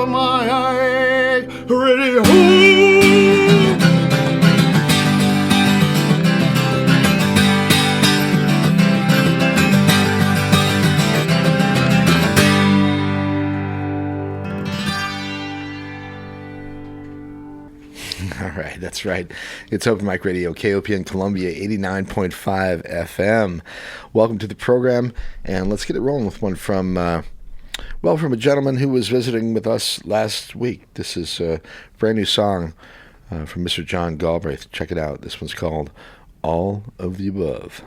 of my eye, radio. All right, that's right. It's Open Mic Radio, KOPN Columbia, 89.5 FM. Welcome to the program, and let's get it rolling with one from a gentleman who was visiting with us last week. This is a brand new song from Mr. John Galbraith. Check it out. This one's called All of the Above.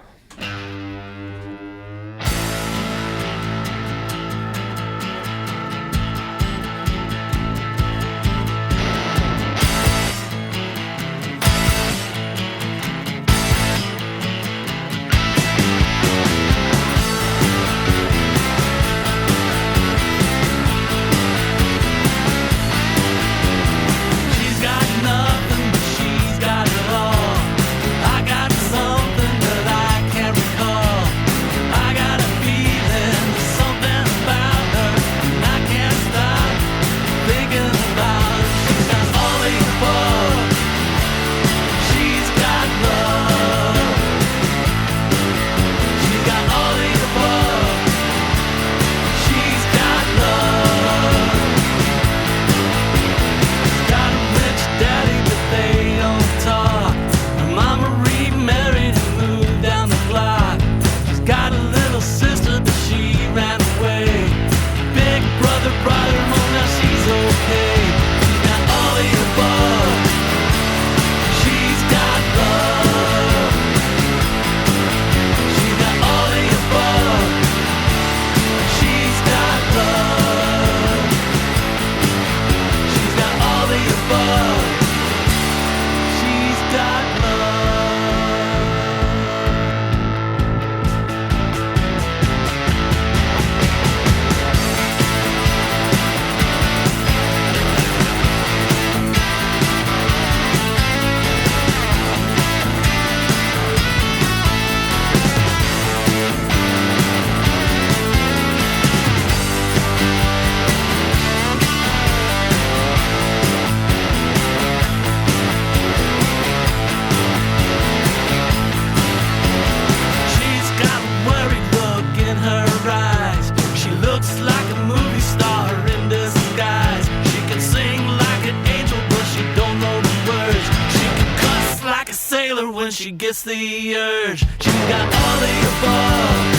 She gets the urge. She's got all the above.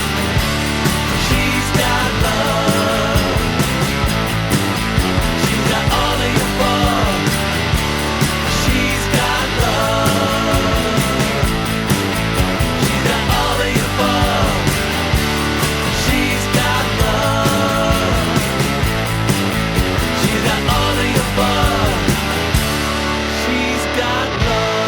She's got love. She's got all the above. She's got love. She's got all the above. She's got love. She's got all the above. She's got love.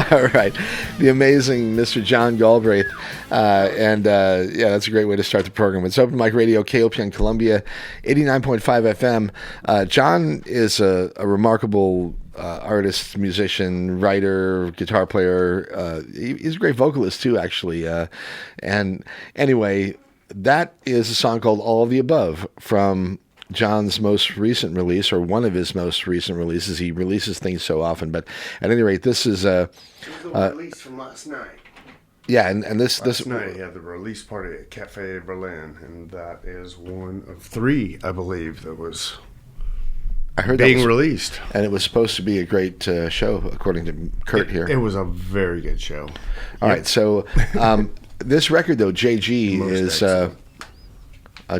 All right. The amazing Mr. John Galbraith. Yeah, that's a great way to start the program. It's Open Mic Radio, KOPN Columbia, 89.5 FM. John is a remarkable artist, musician, writer, guitar player. He's a great vocalist, too, actually. And anyway, that is a song called All of the Above from John's most recent release, or one of his most recent releases. He releases things so often, but at any rate, this is a release from last night. Yeah, and this night he had the release party at Cafe Berlin, and that is one of three, I believe, that was being released. And it was supposed to be a great show, according to Kurt here. It was a very good show. All right, so this record, though, JG, is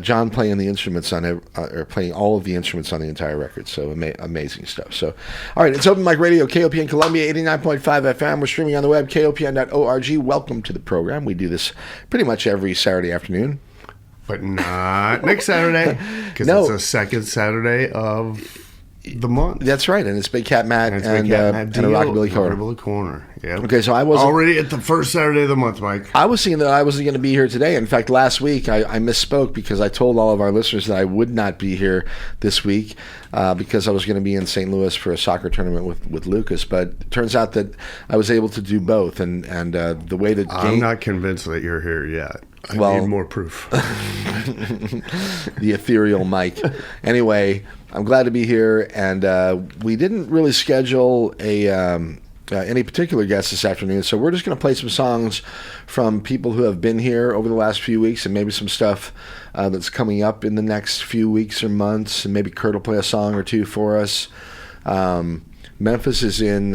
John playing the instruments on it, or playing all of the instruments on the entire record. So amazing stuff. So, all right, it's Open Mic Radio, KOPN Columbia, 89.5 FM. We're streaming on the web, kopn.org. Welcome to the program. We do this pretty much every Saturday afternoon. But not next Saturday, because No. it's the second Saturday of the month. That's right, and it's Big Cat Matt and Big Cat Matt a deal, Rockabilly Corner. Rockabilly Corner. Yeah. Okay, so I wasn't already at the first Saturday of the month, Mike. I was thinking that I wasn't going to be here today. In fact, last week I misspoke because I told all of our listeners that I would not be here this week because I was going to be in St. Louis for a soccer tournament with Lucas. But it turns out that I was able to do both, and the way that I'm not convinced that you're here yet. I need more proof. The ethereal Mike. Anyway, I'm glad to be here, and we didn't really schedule any particular guests this afternoon, so we're just going to play some songs from people who have been here over the last few weeks, and maybe some stuff that's coming up in the next few weeks or months, and maybe Kurt will play a song or two for us. Memphis is in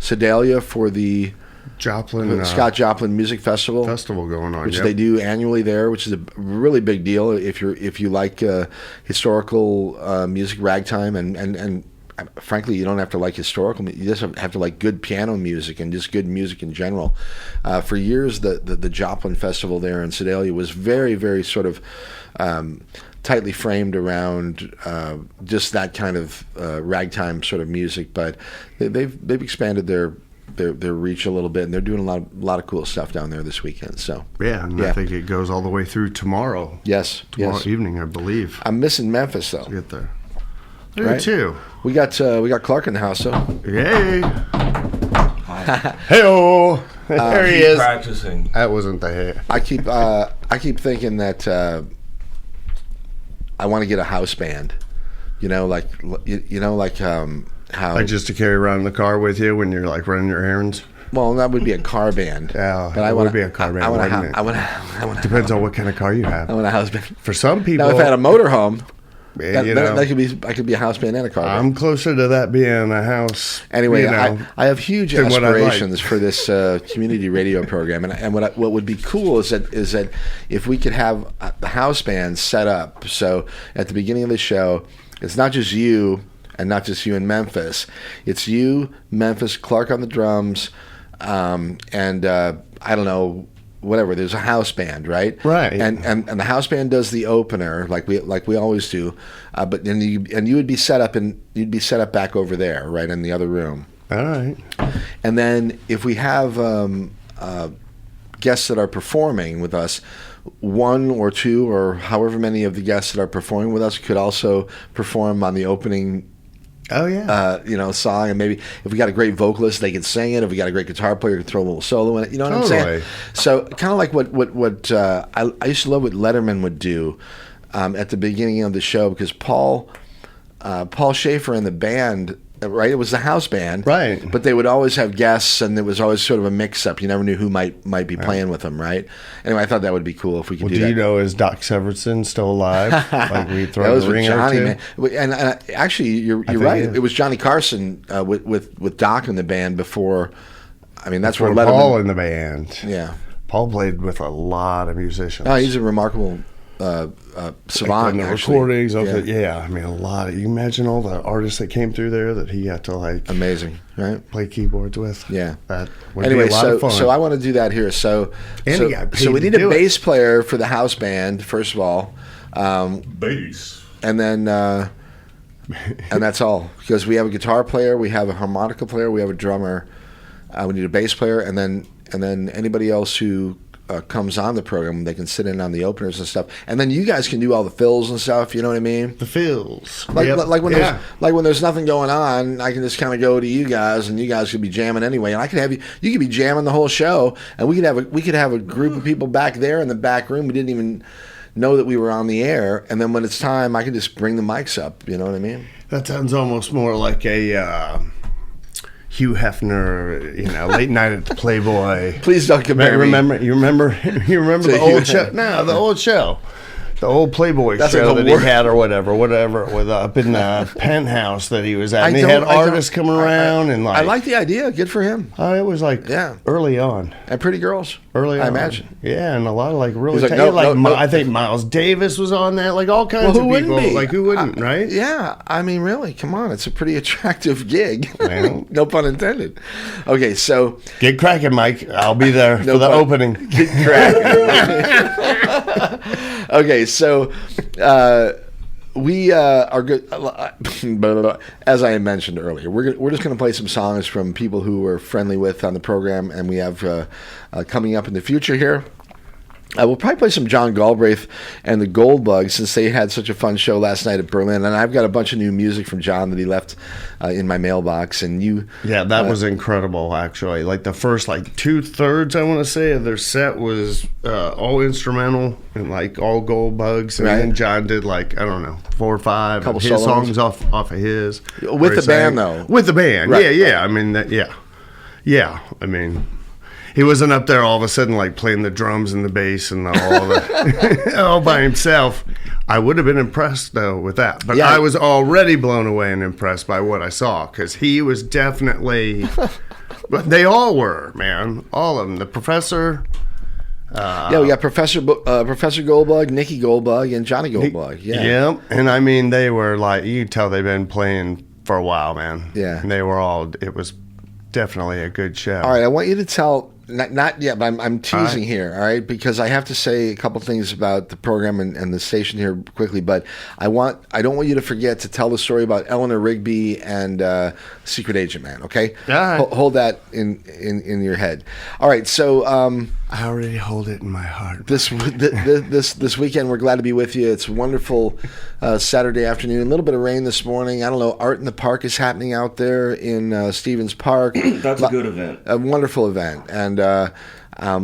Sedalia for the Scott Joplin Music Festival going on, which they do annually there, which is a really big deal if you like historical music, ragtime, and frankly, you don't have to like historical. You just have to like good piano music and just good music in general. For years, the Joplin Festival there in Sedalia was very, very sort of tightly framed around just that kind of ragtime sort of music. But they've expanded their reach a little bit, and they're doing a lot of cool stuff down there this weekend. So I think it goes all the way through tomorrow. Tomorrow evening, I believe. I'm missing Memphis though. Get there. There too. We got Clark in the house, so yay! Hey-o! There he is. Practicing. That wasn't the hair. I keep thinking that I want to get a house band. How Like just to carry around in the car with you when you're like running your errands. Well, that would be a car band. Yeah, but would be a car band. I want. Depends on what kind of car you have. I want a house band. For some people, now if I had a motorhome, that could be a house band and a car band. I'm closer to that being a house. Anyway, I have huge aspirations for this community radio program, and what would be cool is that if we could have the house band set up so at the beginning of the show, it's not just you and not just you in Memphis, it's you, Memphis, Clark on the drums, and I don't know. Whatever, there's a house band, right? Right. And the house band does the opener like we always do, but then you would be set up back over there, right, in the other room. All right. And then if we have guests that are performing with us, one or two or however many of the guests that are performing with us could also perform on the opening. Oh yeah. Song, and maybe if we got a great vocalist, they could sing it. If we got a great guitar player, could throw a little solo in it. You know what I'm saying? So kind of like what I used to love what Letterman would do at the beginning of the show, because Paul Schaefer and the band, right? It was the house band, right? But they would always have guests, and there was always sort of a mix-up. You never knew who might be playing with them, right? Anyway, I thought that would be cool if we could do that. Do you know, is Doc Severson still alive? Like we throw that was the ring with Johnny, man. And actually, you're right. It was Johnny Carson with Doc in the band before. I mean, that's where Letterman. Paul in the band. Yeah, Paul played with a lot of musicians. Oh, he's a remarkable savant. Like the recordings of it, I mean, a lot. You imagine all the artists that came through there that he had to amazing, right? Play keyboards with. Yeah, that would be a lot of fun. So I want to do that here. So we need a bass player for the house band first of all. Bass, and then and that's all, because we have a guitar player, we have a harmonica player, we have a drummer. We need a bass player, and then anybody else who comes on the program, they can sit in on the openers and stuff, and then you guys can do all the fills and stuff. You know what I mean? The fills, like when there's nothing going on, I can just kind of go to you guys, and you guys could be jamming anyway, and I could have you could be jamming the whole show, and we could have a group of people back there in the back room. We didn't even know that we were on the air, and then when it's time, I can just bring the mics up. You know what I mean? That sounds almost more like a Hugh Hefner, late night at the Playboy. Please don't compare me. You remember the old show? No, the old show. The old Playboy show that he had or whatever, with up in the penthouse that he was at. And he had artists coming around and like. I like the idea. Good for him. It was early on. And pretty girls. early I on. imagine. Yeah, and a lot of like really He's like, talented, no. I think Miles Davis was on that. Like all kinds Well, of who people. wouldn't be? Like who wouldn't, right? Yeah, I mean, really, come on. It's a pretty attractive gig. Well. No pun intended. Okay, so... Get cracking, Mike. I'll be there No for the pun. opening. Get cracking. Okay, so... we are good. As I mentioned earlier, we're just going to play some songs from people who we're friendly with on the program, and we have coming up in the future here. We'll probably play some John Galbraith and the Goldbugs since they had such a fun show last night at Berlin, and I've got a bunch of new music from John that he left in my mailbox. And you, that was incredible. Actually, like the first 2/3, I want to say, of their set was all instrumental and like all Goldbugs, and then John did 4 or 5 of his songs off of his with the band though. With the band, right. yeah. I mean, yeah. I mean. He wasn't up there all of a sudden playing the drums and the bass and all by himself. I would have been impressed though with that, but I was already blown away and impressed by what I saw because he was definitely. But they all were, man, all of them. The professor. We got Professor Goldbug, Nicky Goldbug, and Johnny Goldbug. Yeah, and I mean they were you could tell they've been playing for a while, man. Yeah, and they were all. It was definitely a good show. All right, I want you to tell. Not yet, but I'm teasing here, all right? Because I have to say a couple things about the program and the station here quickly, but I don't want you to forget to tell the story about Eleanor Rigby and Secret Agent Man, okay? All right. Hold that in your head. All right, so I already hold it in my heart. This weekend, we're glad to be with you. It's a wonderful Saturday afternoon. A little bit of rain this morning. I don't know. Art in the Park is happening out there in Stevens Park. That's a good event. A wonderful event, and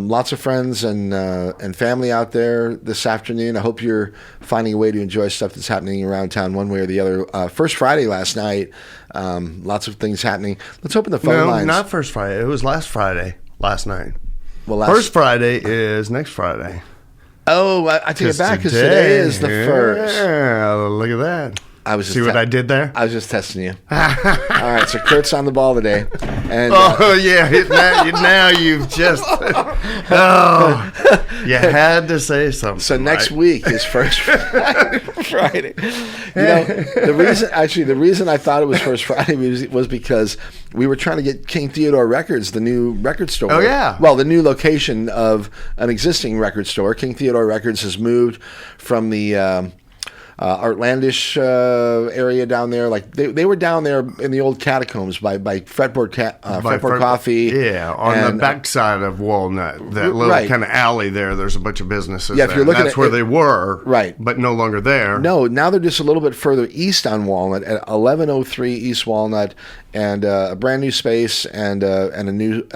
lots of friends and family out there this afternoon. I hope you're finding a way to enjoy stuff that's happening around town one way or the other. First Friday last night. Lots of things happening. Let's open the phone lines. No, not First Friday. It was last Friday, last night. Well, First Friday is next Friday. Oh, I take it back because today is the first. Yeah, look at that. I was just see what I did there. I was just testing you. All right, so Kurt's on the ball today, and now you've just you had to say something. So next week is First Friday. The reason I thought it was First Friday was because we were trying to get King Theodore Records, the new record store. Oh yeah. Well, the new location of an existing record store. King Theodore Records has moved from the Artlandish area down there, they were down there in the old catacombs by Fretboard Coffee. Yeah, on the backside of Walnut, that little kind of alley there. There's a bunch of businesses. Yeah, if you're looking that's where they were, right, but no longer there. No, now they're just a little bit further east on Walnut at 1103 East Walnut, and a brand new space and a new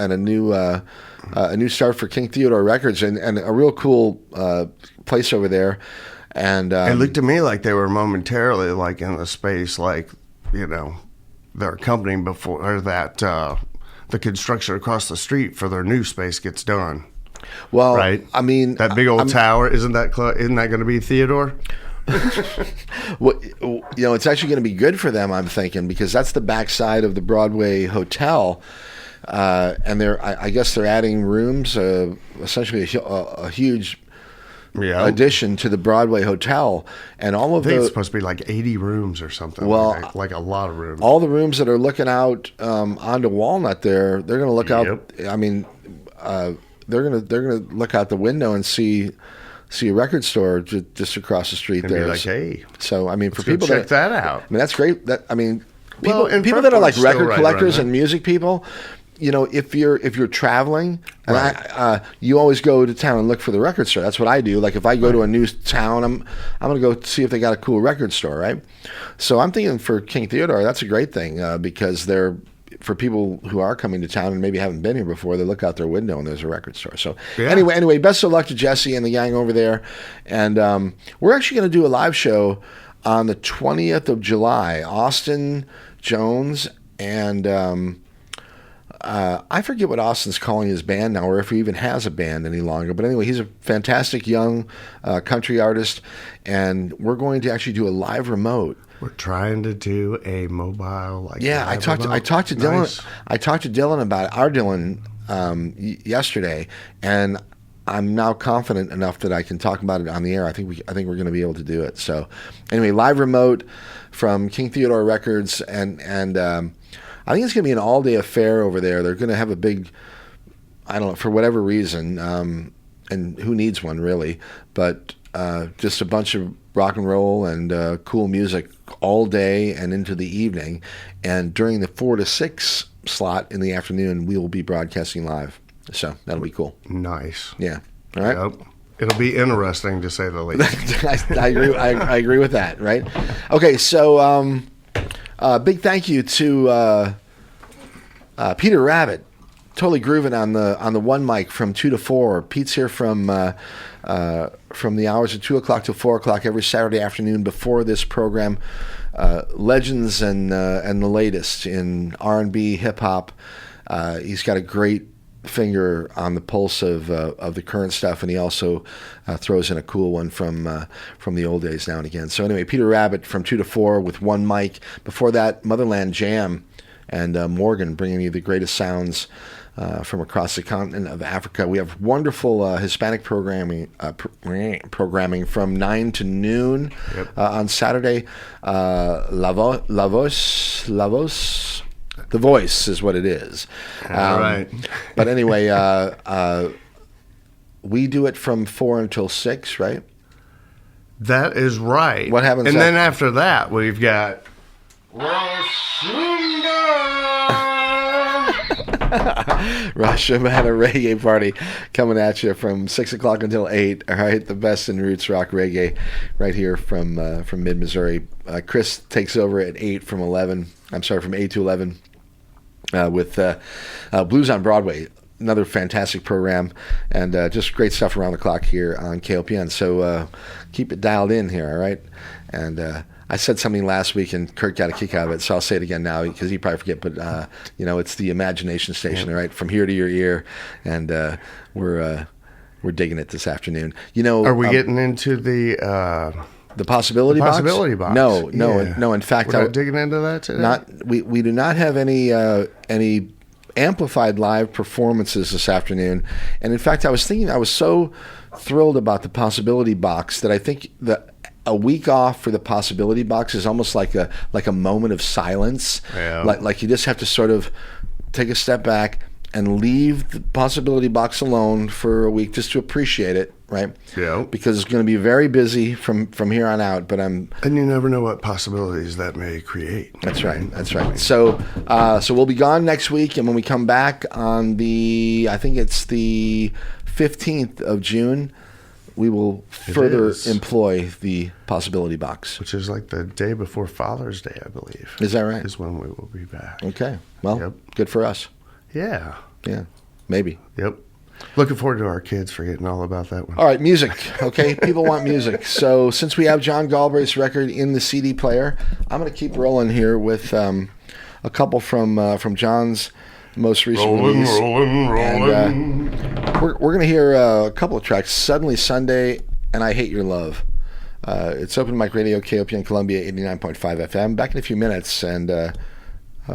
start for King Theodore Records and a real cool place over there. And it looked to me like they were momentarily in the space, their company before that the construction across the street for their new space gets done. Well, right? I mean, that big old tower isn't that going to be Theodore? Well, it's actually going to be good for them, I'm thinking, because that's the backside of the Broadway Hotel, and I guess they're adding rooms, essentially a huge. Yeah. Addition to the Broadway Hotel, and all of it's supposed to be 80 rooms or something. Well, like a lot of rooms. All the rooms that are looking out onto Walnut, they're going to look out. I mean, they're going to look out the window and see a record store just across the street. And there, be hey. So I mean, for people check that out. I mean, that's great. People that are like record collectors and music people. If you're traveling, and you always go to town and look for the record store. That's what I do. Like if I go to a new town, I'm going to go see if they got a cool record store, right? So I'm thinking for King Theodore, that's a great thing because they're for people who are coming to town and maybe haven't been here before. They look out their window and there's a record store. So anyway, best of luck to Jesse and the gang over there. And we're actually going to do a live show on the 20th of July. Austin Jones and. I forget what Austin's calling his band now, or if he even has a band any longer. But anyway, he's a fantastic young country artist, and we're going to actually do a live remote. We're trying to do a mobile. I talked to Dylan. I talked to Dylan about it. Our Dylan yesterday, and I'm now confident enough that I can talk about it on the air. I think we're going to be able to do it. So, anyway, live remote from King Theodore Records, and I think it's going to be an all-day affair over there. They're going to have a big, I don't know, for whatever reason, and who needs one really, but just a bunch of rock and roll and cool music all day and into the evening. And during the 4 to 6 slot in the afternoon, we will be broadcasting live. So that'll be cool. Nice. Yeah. All right. Yep. It'll be interesting to say the least. I agree. I agree with that. Right. Okay. So big thank you to Peter Rabbit. Totally grooving on the one mic from 2 to 4. Pete's here from the hours of 2 o'clock to 4 o'clock every Saturday afternoon before this program. Legends and the latest in R&B, hip hop. He's got a great finger on the pulse of the current stuff, and he also throws in a cool one from the old days now and again. So anyway, Peter Rabbit from 2 to 4 with one mic. Before that, Motherland Jam and Morgan bringing you the greatest sounds from across the continent of Africa. We have wonderful Hispanic programming from 9 to noon on Saturday. La Voz, The Voice is what it is. All right. But anyway, we do it from 4 until 6, right? That is right. What happens And after- then after that, we've got Rashomon, a reggae party coming at you from 6 o'clock until 8. All right, the best in roots rock reggae right here from mid-Missouri. Chris takes over at 8 from 11. I'm sorry, from 8 to 11 with Blues on Broadway. Another fantastic program, and just great stuff around the clock here on KOPN. So keep it dialed in here, all right? And I said something last week, and Kurt got a kick out of it, so I'll say it again now because he probably forget. But it's the imagination station, all right, from here to your ear, and we're digging it this afternoon. Are we getting into the possibility box? Possibility box? No. Yeah. In fact, we're not digging into that today. We do not have any amplified live performances this afternoon. And in fact, I was so thrilled about the possibility box that I think that a week off for the possibility box is almost like a moment of silence. Yeah. Like you just have to sort of take a step back and leave the possibility box alone for a week just to appreciate it, right? Yeah. Because it's going to be very busy from here on out. But and you never know what possibilities that may create. That's right. That's right. So we'll be gone next week, and when we come back on I think it's the 15th of June, we will further employ the possibility box, which is like the day before Father's Day, I believe. Is that right? Is when we will be back. Okay. Well, Good for us. Yeah. Yeah. Maybe. Yep. Looking forward to our kids forgetting all about that one. All right, music. Okay, people want music. So since we have John Galbraith's record in the CD player, I'm going to keep rolling here with a couple from John's most recent release. Rolling. And we're going to hear a couple of tracks. Suddenly Sunday and I Hate Your Love. It's Open Mic Radio, KOPN Columbia, 89.5 FM. Back in a few minutes, and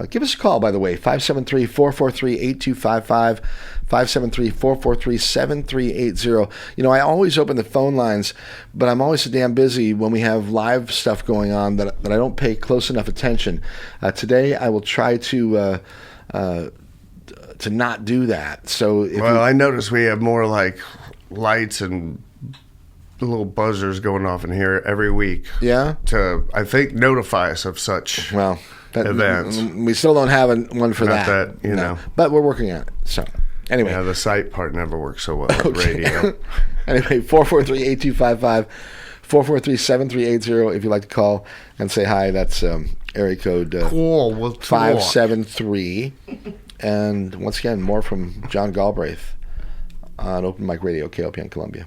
give us a call, by the way, 573-443-8255, 573-443-7380. I always open the phone lines, but I'm always so damn busy when we have live stuff going on that I don't pay close enough attention. Today, I will try to not do that. So I notice we have more like lights and little buzzers going off in here every week. Yeah? To, I think, notify us of such events. We still don't have one for Not that. that, you know. But we're working on it. So, anyway. Yeah, the sight part never works so well with radio. Anyway, 443-8255, 443-7380 if you'd like to call and say hi. That's area code 573. And once again, more from John Galbraith on Open Mic Radio, KOPN Columbia.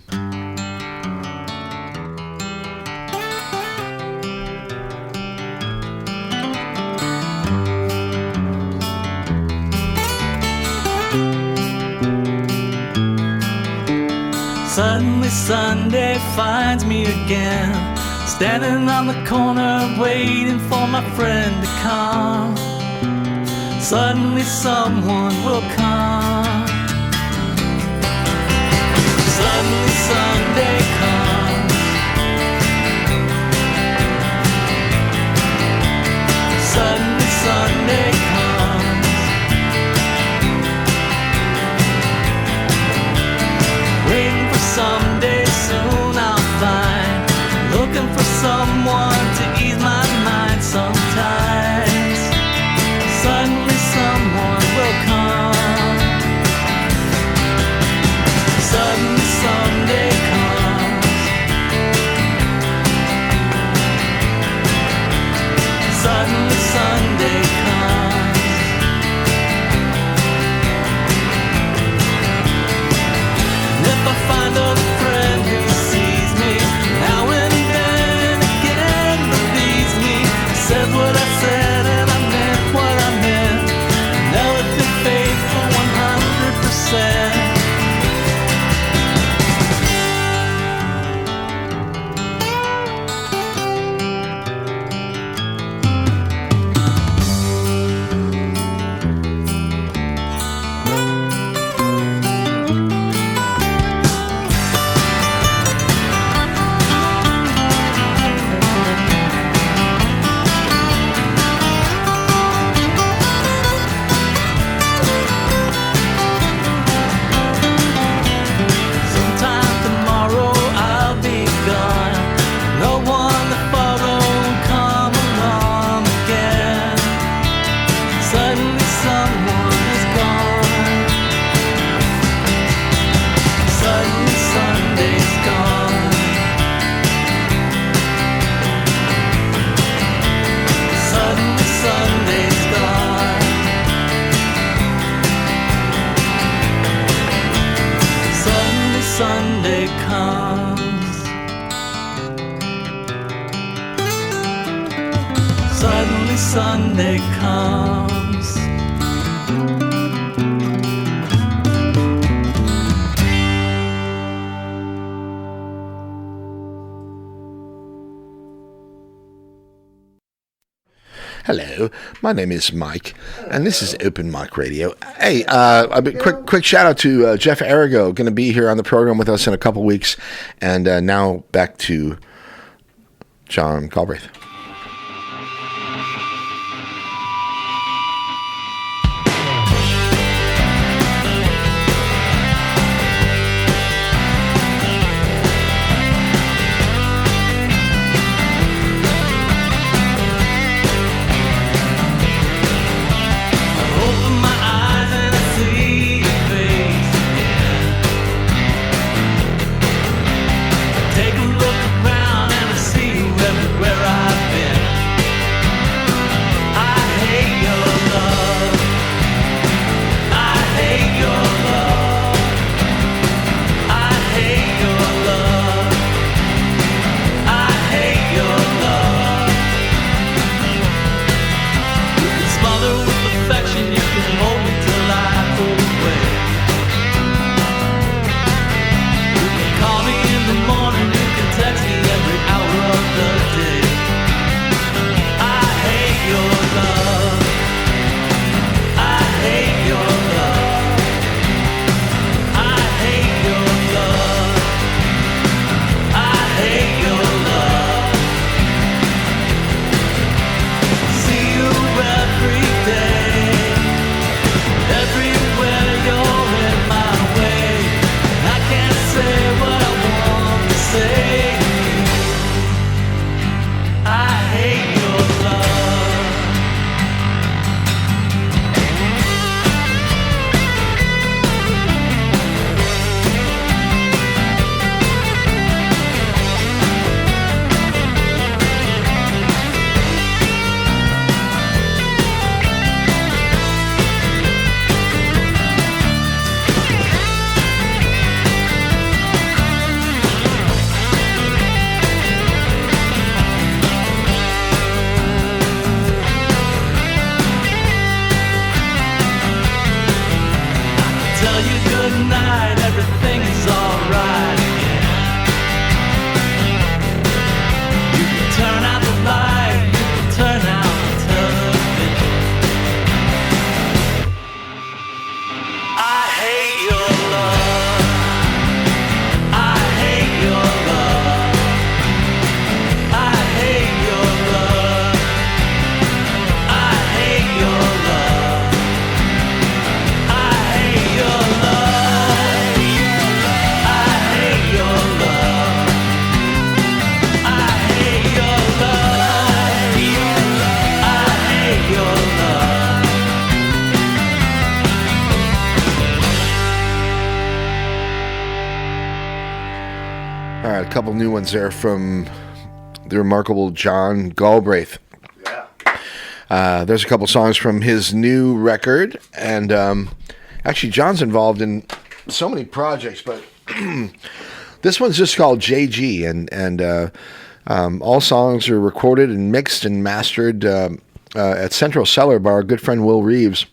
Suddenly Sunday finds me again, standing on the corner waiting for my friend to come. Suddenly someone will come. Suddenly Sunday comes. Suddenly Sunday comes. Waiting for someday soon I'll find. Looking for someone to ease my mind sometimes. Suddenly someone will come. Suddenly Sunday comes. Suddenly Sunday comes. And if I find a friend who sees me now and then again believes me, said what I said and I meant what I meant, and I would be faithful 100%. Sometime tomorrow I'll be gone. No one to follow and come along again. Suddenly someone is gone. Suddenly Sunday's gone. Suddenly Sunday's gone. Suddenly Sunday comes. Suddenly Sunday comes. Hello, my name is Mike, and this is Open Mic Radio. Hey, quick shout out to Jeff Arrigo, going to be here on the program with us in a couple weeks. And now back to John Galbraith. Open my eyes and I see your face again. Take a look around and I see you everywhere I've All right, a couple new ones there from the remarkable John Galbraith. There's a couple songs from his new record, and actually John's involved in so many projects, but this one's just called JG, and all songs are recorded and mixed and mastered at Central Cellar by our good friend Will Reeves.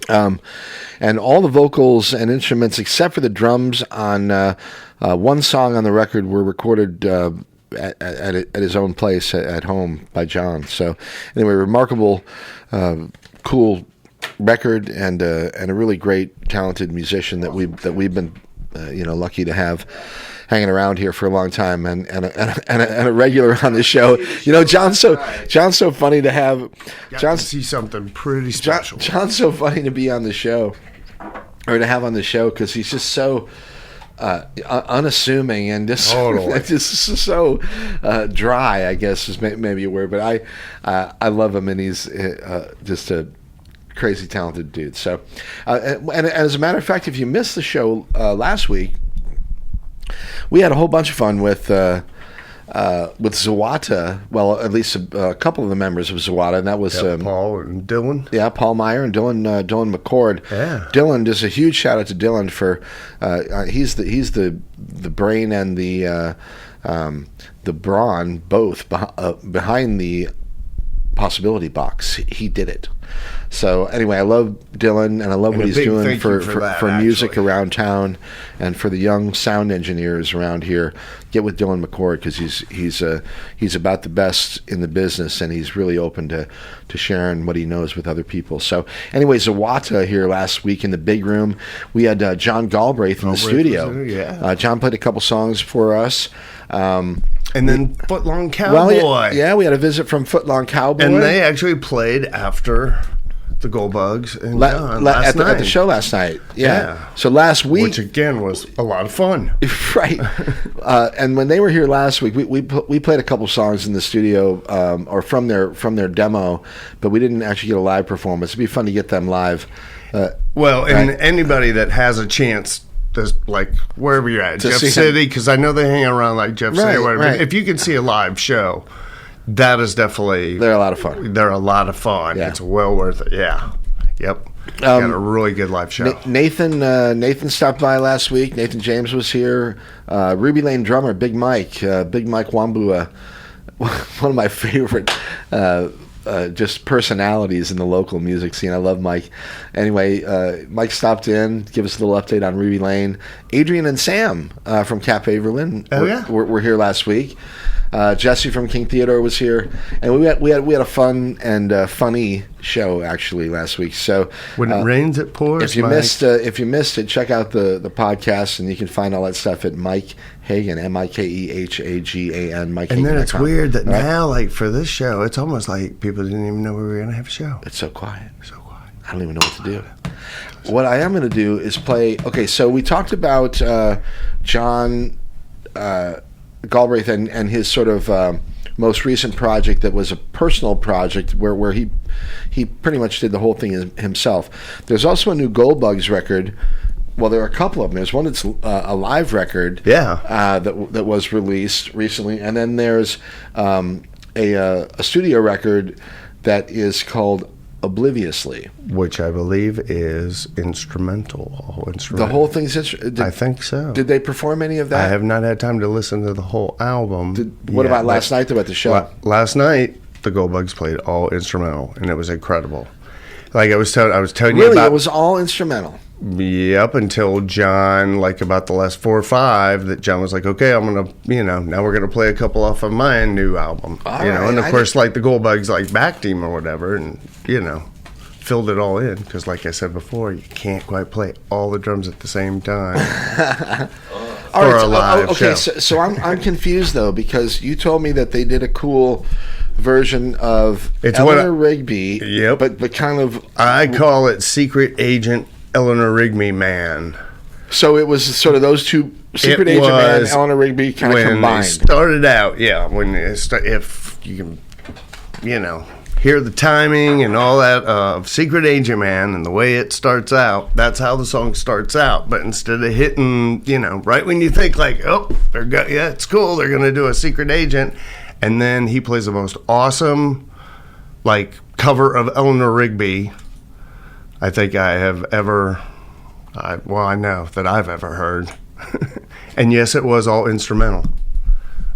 And all the vocals and instruments, except for the drums on one song on the record, were recorded at his own place at home by John. So anyway, remarkable, cool record, and a really great, talented musician that we've been lucky to have hanging around here for a long time, and a regular on the show. John's so funny to have. John, see something pretty special. John's so funny to be on the show, or to have on the show, because he's just so unassuming and just totally. just so dry, I guess is maybe a word. But I love him, and he's just a crazy talented dude. So, and as a matter of fact, if you missed the show last week, we had a whole bunch of fun with Zawata. Well, at least a couple of the members of Zawata, and that was Paul and Dylan. Yeah, Paul Meyer and Dylan McCord. Yeah, Dylan. Just a huge shout out to Dylan for he's the brain and the brawn both behind the Possibility Box. He did it. So anyway, I love Dylan, and I love what he's doing for music around town, and for the young sound engineers around here. Get with Dylan McCord, because he's about the best in the business, and he's really open to sharing what he knows with other people. So anyway, Zawata here last week in the big room. We had John Galbraith in the studio. John played a couple songs for us. And then Footlong Cowboy. Well, we had a visit from Footlong Cowboy. And they actually played after the Gold Bugs and John last night. At the show last night. Yeah. So last week, which again was a lot of fun. Right. And when they were here last week, we played a couple songs in the studio, or from their demo, but we didn't actually get a live performance. It'd be fun to get them live. Anybody that has a chance, like wherever you're at, Jeff City, because I know they hang around like Jeff City or whatever. Right. If you can see a live show, that is definitely... They're a lot of fun. Yeah. It's well worth it. Yeah. Yep. Got a really good live show. Nathan stopped by last week. Nathan James was here. Ruby Lane drummer, Big Mike Wambua, one of my favorite just personalities in the local music scene. I love Mike. Anyway, Mike stopped in, give us a little update on Ruby Lane. Adrian and Sam from Cafe Verlin were here last week. Jesse from King Theodore was here, and we had a fun and funny show actually last week. So when it rains, it pours. If you missed it, check out the podcast, and you can find all that stuff at Mike Hagan, MikeHagan, Mike Hagan. And then it's weird that now, like for this show, it's almost like people didn't even know we were going to have a show. It's so quiet. I don't even know what to do. What I am going to do is play. Okay, so we talked about John Galbraith and his sort of most recent project that was a personal project where he pretty much did the whole thing himself. There's also a new Gold Bugs record. Well, there are a couple of them. There's one that's a live record that was released recently, and then there's a studio record that is called Obliviously, which I believe is instrumental. The whole thing's I think so. Did they perform any of that? I have not had time to listen to the whole album. What about last night about the show? Last night, the Gold Bugs played all instrumental, and it was incredible. Like I was telling you about. Really, it was all instrumental. Up until John, like about the last 4 or 5, that John was like, okay, I'm gonna, now we're gonna play a couple off of my new album, and of course, like the Gold Bugs, like backed him or whatever, and filled it all in because, like I said before, you can't quite play all the drums at the same time for a live show. So I'm confused though, because you told me that they did a cool version of Eleanor Rigby, but kind of I call it Secret Agent Eleanor Rigby Man. So it was sort of those two, Secret Agent Man and Eleanor Rigby, kind of combined. When it started out, when if you can, hear the timing and all that of Secret Agent Man and the way it starts out, that's how the song starts out. But instead of hitting, right when you think like, oh, it's cool, they're going to do a Secret Agent, and then he plays the most awesome, like, cover of Eleanor Rigby I think I have ever, I know that I've ever heard. And yes, it was all instrumental.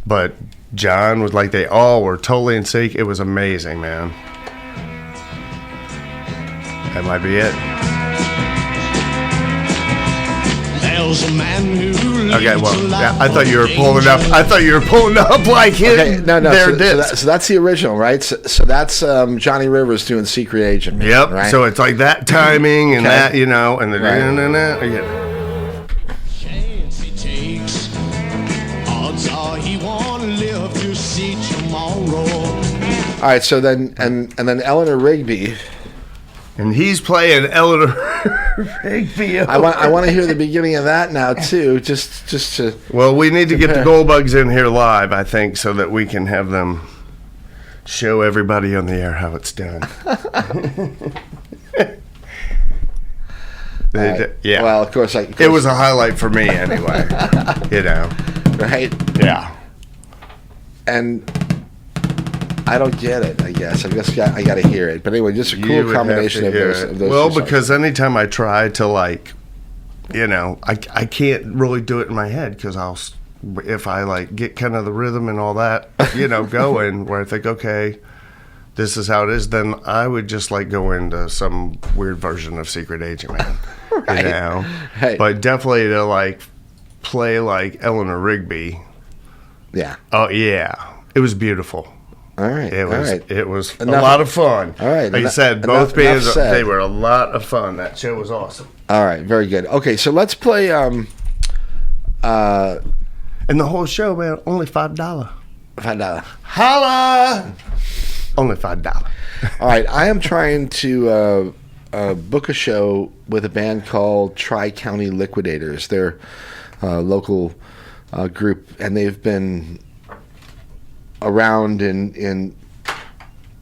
But John was like, they all were totally in sync. It was amazing, man. That might be it. There's a man who Okay, well, yeah, I thought you were pulling up. Like him. Okay, no. There, So that's the original, right? So that's Johnny Rivers doing Secret Agent Man, Yep. right? So it's like that timing and that, and the chance he takes. Odds are he won't live to see tomorrow. All right, so then and then Eleanor Rigby. And he's playing Eleanor Rigby. I want to hear the beginning of that now too, just to. Well, we need to get the Goldbugs in here live, I think, so that we can have them show everybody on the air how it's done. Yeah. Well, of course, it was a highlight for me anyway. Right? Yeah. And I don't get it. I guess I got to hear it. But anyway, just a cool combination of those. Well, two songs. because anytime I try to I can't really do it in my head because if I get kind of the rhythm and all that, going where I think, okay, this is how it is, then I would just go into some weird version of Secret Agent Man, Right. Right. But definitely to play Eleanor Rigby. Yeah. Oh yeah, it was beautiful. All right. It was. All right. It was Enough- a lot of fun. All right. Like you said, both bands they were a lot of fun. That show was awesome. All right. Very good. Okay, so let's play. And the whole show, man, only $5. $5. Holla! Only $5. All right. I am trying to book a show with a band called Tri-County Liquidators. They're a local group, and they've been around in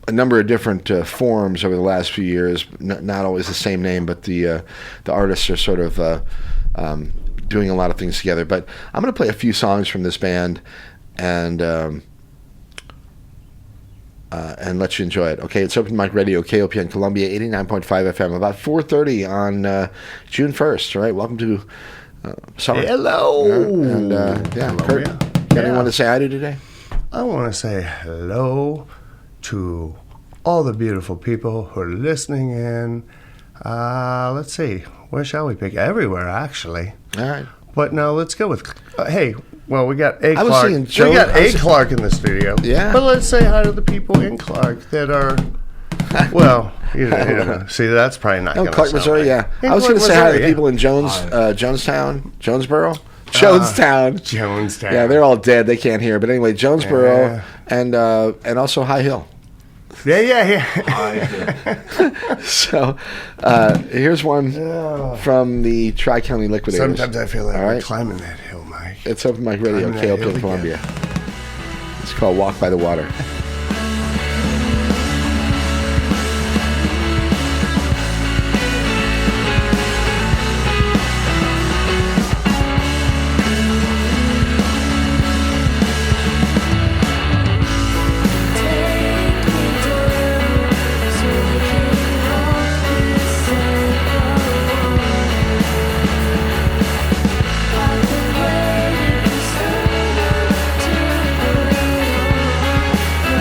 a number of different forms over the last few years. Not always the same name, but the artists are sort of doing a lot of things together. But I'm going to play a few songs from this band and let you enjoy it. Okay, it's Open Mic Radio, KOPN Columbia, 89.5 FM, about 4:30 on June 1st. All right, welcome to summer. Hello. And Kurt, got anyone to say hi to today? I want to say hello to all the beautiful people who are listening in. Let's see. Where shall we pick? Everywhere, actually. All right. But no, let's go with... hey, well, we got A. I was Clark. seeing Joe- We got A. Clark in the studio. Yeah. But let's say hi to the people in Clark that are... Well, see, that's probably not going to Clark, Missouri, yeah. I was going to say hi to the people in Jonestown, Jonesboro. Jonestown. Yeah, they're all dead. They can't hear. But anyway, Jonesboro and also High Hill. Yeah. So here's one from the Tri-County Liquidators. Sometimes I feel like All we're right. climbing that hill, Mike. It's Open Mic Radio, Climbing that hill KOPN Columbia. It's called Walk by the Water. I've been waiting for someone to believe.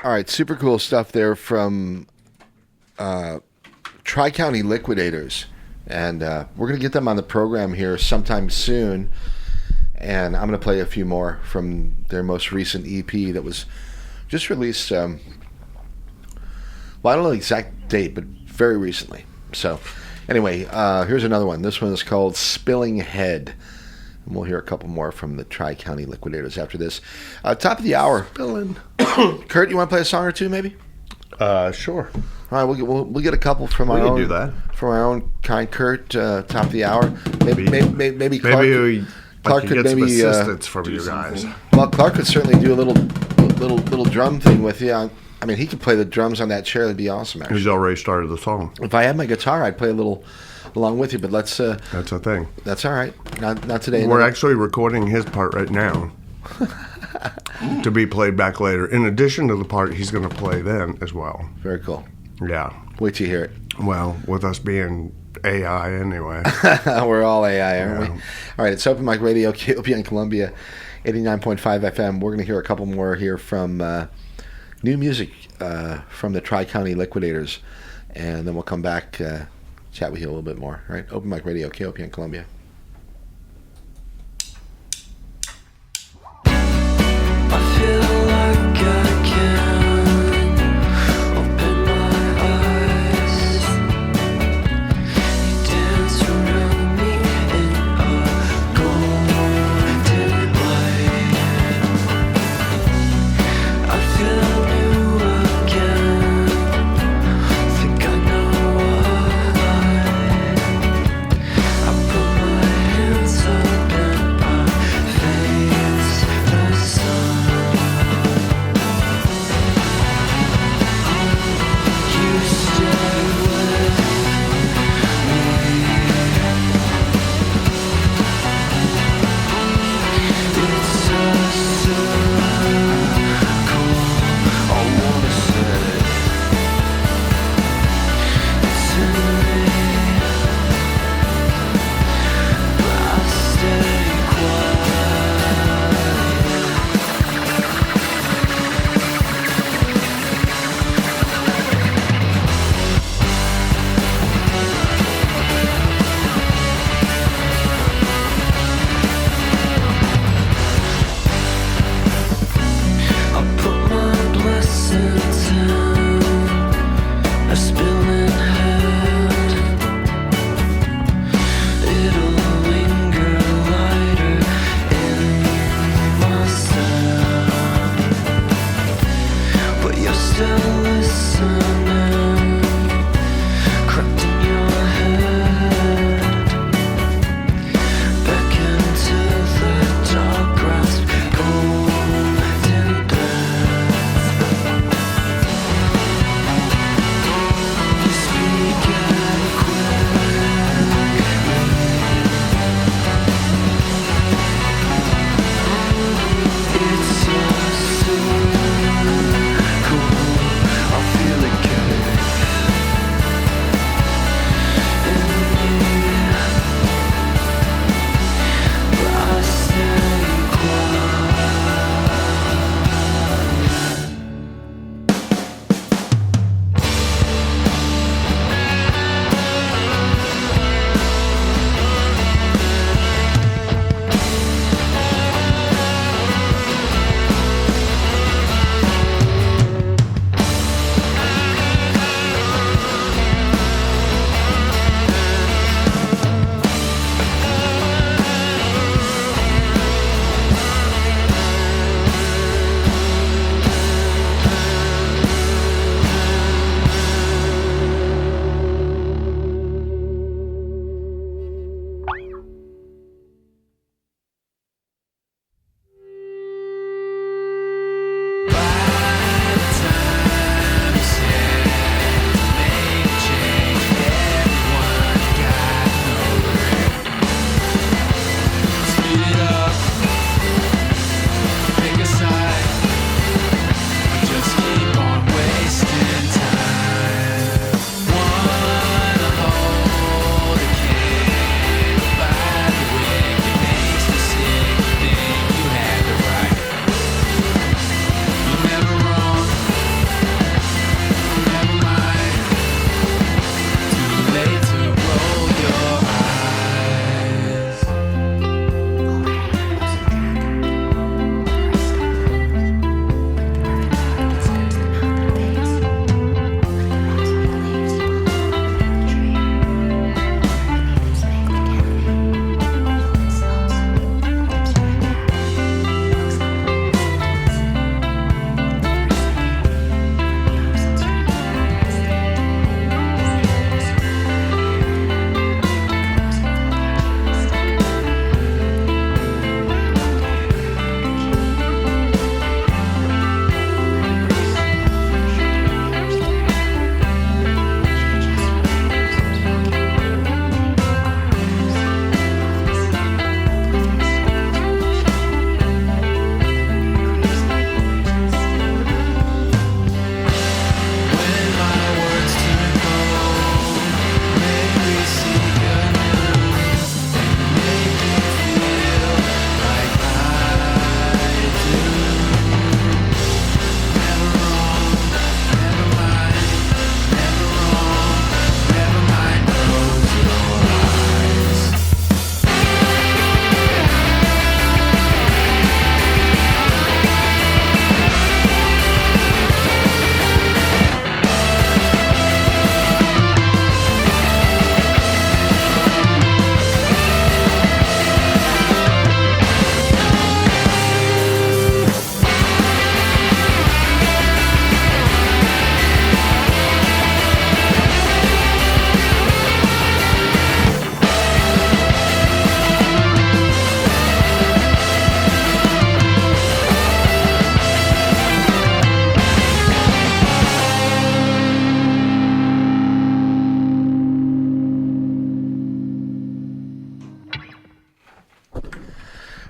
All right, super cool stuff there from Tri-County Liquidators. And we're going to get them on the program here sometime soon. And I'm going to play a few more from their most recent EP that was just released, well, I don't know the exact date, but very recently. So anyway, here's another one. This one is called Spilling Head. And we'll hear a couple more from the Tri-County Liquidators after this. Top of the hour. Spilling. Kurt, you want to play a song or two, maybe? Sure. All right, we'll get a couple from our We can own. do that. From our own kind, Kurt. Top of the hour. Maybe Clark. Maybe Clark could could get some maybe assistance from you guys. well, Clark could certainly do a little drum thing with you. I mean, he could play the drums on that chair. That'd be awesome. Actually, He's already started the song. if I had my guitar, I'd play a little along with you. But let's. That's a thing. That's all right. Not today. We're actually recording his part right now to be played back later. In addition to the part he's going to play then as well. Very cool. Yeah. Wait till you hear it. Well, with us being AI anyway. We're all AI, aren't we? All right, it's Open Mic Radio, KOPN Columbia, 89.5 FM. We're going to hear a couple more here from new music from the Tri-County Liquidators, and then we'll come back, chat with you a little bit more. All right, Open Mic Radio, KOPN Columbia. I feel like I can open my eyes. You dance around me in a golden light. I feel new again. Think I know why. I put my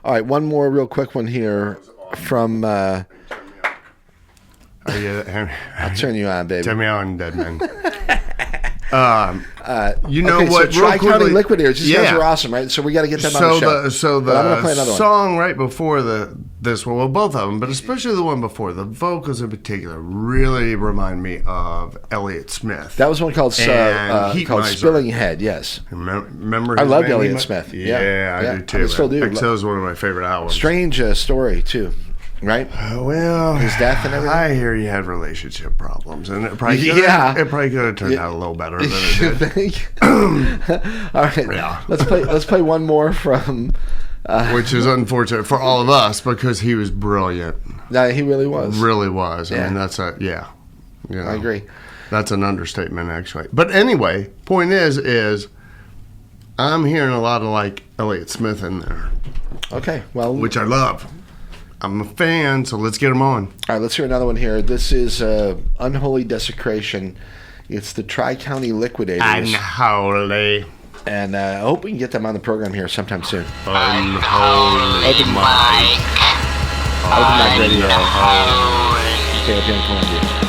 All right, one more real quick one here from. Are you, I'll turn you on, baby. turn me on, dead man. You Okay, know what? so real Tri-County quickly- Liquidators. These guys are awesome, right? So we got to get them on the show. So But I'm gonna play the another one. song right before this one, well, both of them, but especially the one before, the vocals in particular really remind me of Elliott Smith. That was one called And Heat called Miser. Spilling Head. Yes, Remember? I his loved name? Elliott Smith. Yeah, I do too. I still do. XO is one of my favorite albums. Strange story too, right? Well, His death and everything? I hear he had relationship problems, and it probably Yeah. it probably could have turned out a little better than it You did. think? All right, Yeah. let's play one more from. Which is unfortunate for all of us because he was brilliant. No, he really was. Really was. Yeah. I mean, that's a You know, I agree. That's an understatement, actually. But anyway, point is I'm hearing a lot of like Elliott Smith in there, Okay, well, which I love. I'm a fan, so let's get him on. all right, let's hear another one here. This is Unholy Desecration. It's the Tri-County Liquidators. Unholy. And I hope we can get them on the program here sometime soon. Unholy Open Mike. Open Mic Radio, KOPN Columbia.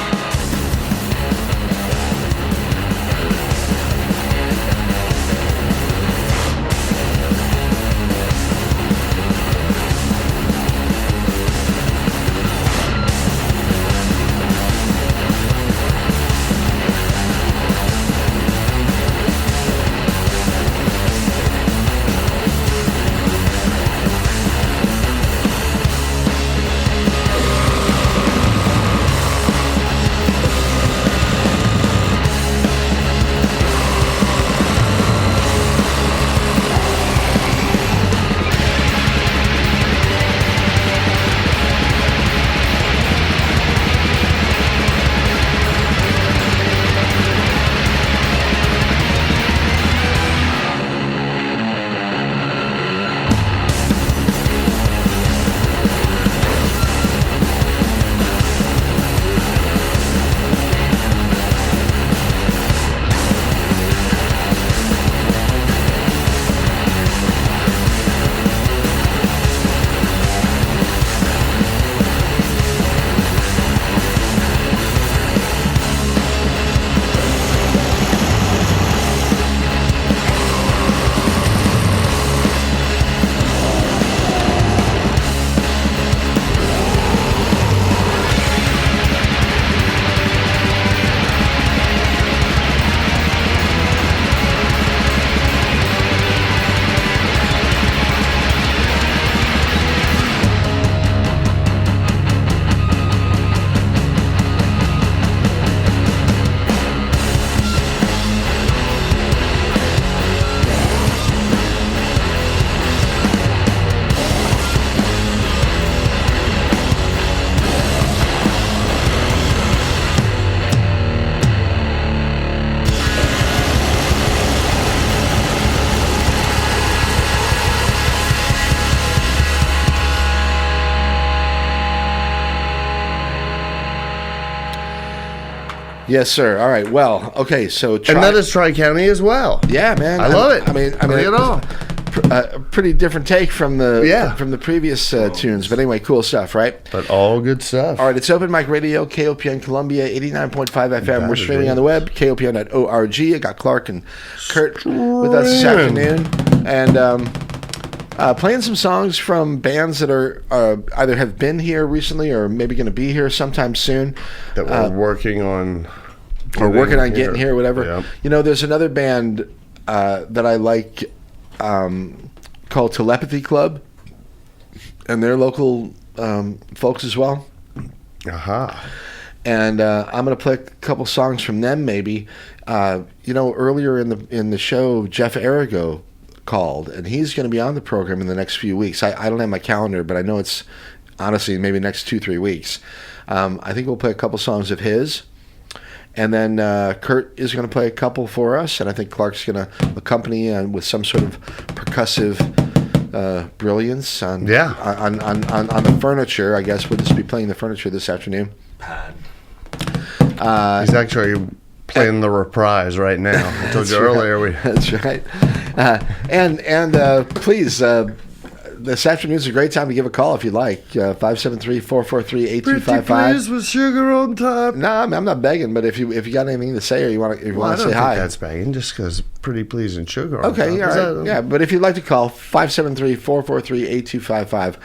Yes, sir. All right. Well, okay. So, And that is Tri-County as well. yeah, man. I love it. I mean, Bring it on. A pretty different take from the Yeah. from the previous tunes, but anyway, cool stuff, right? But all good stuff. All right, it's Open Mic Radio, KOPN Columbia, 89.5 FM. We're That is streaming it. on the web, KOPN.org. I got Clark and Kurt with us this afternoon, and playing some songs from bands that are either have been here recently or maybe going to be here sometime soon. That we're working on. Or working on getting here, whatever. Yeah. You know, there's another band that I like called Telepathy Club, and they're local folks as well. Aha. And I'm going to play a couple songs from them, maybe. You know, earlier in the show, Jeff Arrigo called, and he's going to be on the program in the next few weeks. I don't have my calendar, but I know it's honestly maybe next 2-3 weeks. I think we'll play a couple songs of his. And then Kurt is going to play a couple for us, and I think Clark's going to accompany with some sort of percussive brilliance on the furniture. I guess we'll just be playing the furniture this afternoon. He's actually playing the reprise right now. I told you earlier. That's right. And please this afternoon's a great time to give a call if you'd like. 573-443-8255. Pretty please with sugar on top. No, I'm not begging, but if you got anything to say or you want to I say don't hi. think that's begging, just because pretty please and sugar on top. Okay, all Is right. that- Yeah, but if you'd like to call, 573-443-8255,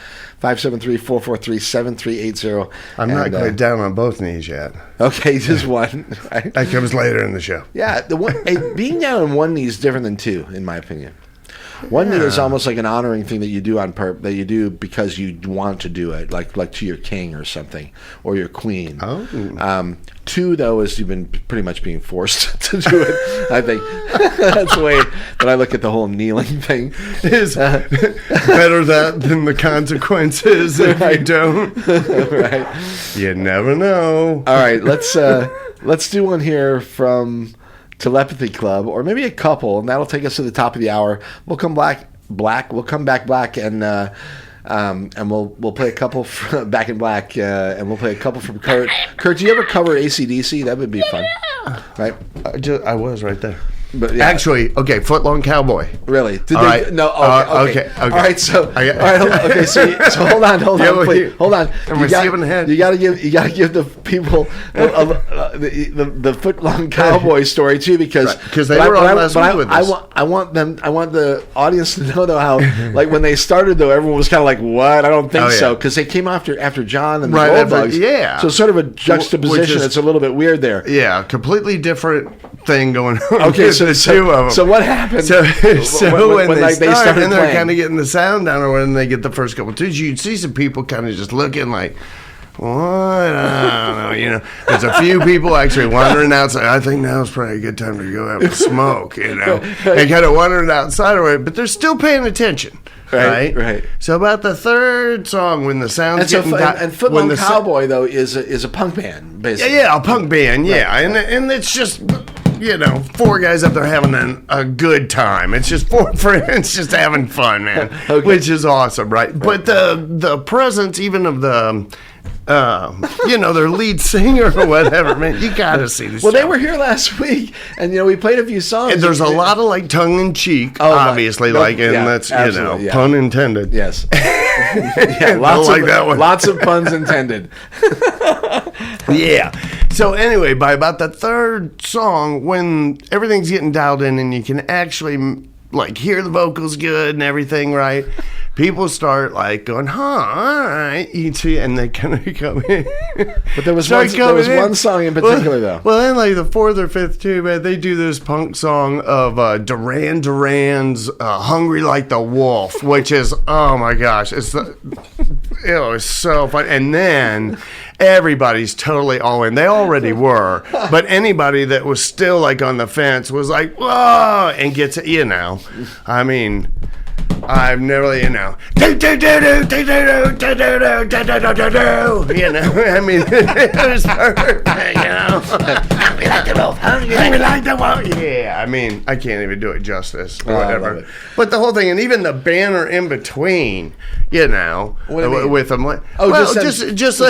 573-443-7380. I'm not quite down on both knees yet. Okay, just one. Right? That comes later in the show. Yeah, being down on one knee is different than two, in my opinion. One knee is almost like an honoring thing that you do that you do because you want to do it, like to your king or something, or your queen. Oh. Two, though, is you've been pretty much being forced to do it. I think that's the way that I look at the whole kneeling thing. Is better that than the consequences if you don't. Right. You never know. All right, let's do one here from Telepathy Club, or maybe a couple, and that'll take us to the top of the hour. We'll come back black, and we'll play a couple back in black, and we'll play a couple from Kurt. Kurt, do you ever cover AC/DC? That would be fun, right? I was right there. But yeah. Actually, okay, Footlong Cowboy. Really? Did All they? right. No. Okay. Okay. All right. So. I- All right. Okay. So hold on. Yeah, well, Please. Hold on. Am I skipping ahead? You gotta give the people the footlong cowboy story too, because Right, 'cause they were on last week with us. I want the audience to know though how like when they started though everyone was kind of like, what? I don't think Oh, yeah. so, because they came after John and the Right, Gold after- Bugs. yeah. So sort of a juxtaposition. is- It's a little bit weird there. Yeah, completely different thing going on. Okay. with the two of them. So what happened? So when they like, start and they're playing? kind of getting the sound down, or when they get the first couple tunes, you'd see some people kind of just looking like, what? I don't know. You know, there's a few people actually wandering outside. I think now's probably a good time to go have a smoke, you know, and kind of wandering outside of it, but they're still paying attention. Right. So about the third song, when the sound's And so, getting and Footlong Cowboy though is a punk band basically. yeah, a punk band, yeah, and it's just, you know, four guys up there having a good time. It's just four friends just having fun, man, Okay. which is awesome, right? But the presence even of the, you know, their lead singer or whatever, man, you got to see this. Well, they show. were here last week, and we played a few songs. And there's a lot of like tongue in cheek, Oh, my- obviously, no, like, and yeah, that's absolutely, yeah. pun intended. Yes. Yeah, Don't like that one. Lots of puns intended. Yeah. So anyway, by about the third song, when everything's getting dialed in and you can actually like hear the vocals good and everything, right? People start like going, huh, all right, you see, and they kind of come in. But there was Start one coming in. one song in particular, though. Well, then like the fourth or fifth too, man, they do this punk song of Duran Duran's "Hungry Like the Wolf," which is, oh my gosh, it's so fun. And then everybody's totally all in. They already were, but anybody that was still like on the fence was like, whoa, and gets, you know, I mean, I've never, you know, you know, I mean, it was perfect, you know. Hungry like the wolf, hungry like the wolf. Yeah, I mean, I can't even do it justice or Oh, I whatever. love it. But the whole thing, and even the banner in between, you know, What do you mean? with them, like, Oh, well, just just yeah,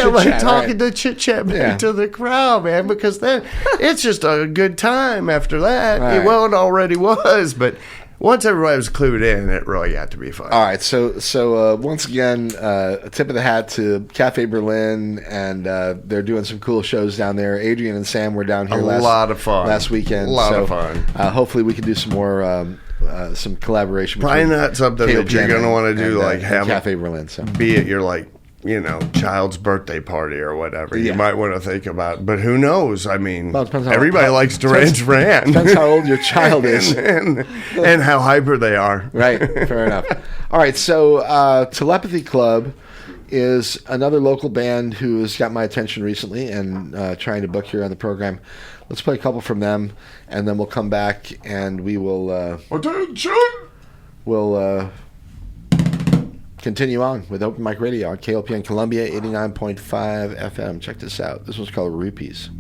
like chit-chat, talking right. to chit chat Yeah. to the crowd, man, because then it's just a good time after that. Right. Well, it already was, but once everybody was clued in, it really got to be fun. All right, so once again, a tip of the hat to Cafe Berlin, and they're doing some cool shows down there. Adrian and Sam were down here lot of fun. last weekend. A lot of fun. Hopefully, we can do some more some collaboration. Probably between not something Caleb that you're Jenner going to want to do, and, like and have Cafe Berlin. So be it your like, you know, child's birthday party or whatever. Yeah. You might want to think about, but who knows? I mean, Well, it depends everybody likes Duran Duran. depends how old your child is. and how hyper they are. Right, fair enough. All right, so Telepathy Club is another local band who has got my attention recently and trying to book here on the program. Let's play a couple from them, and then we'll come back and we will Attention! continue on with Open Mic Radio on KLPN Columbia 89.5 FM. Check this out. This one's called Rupees.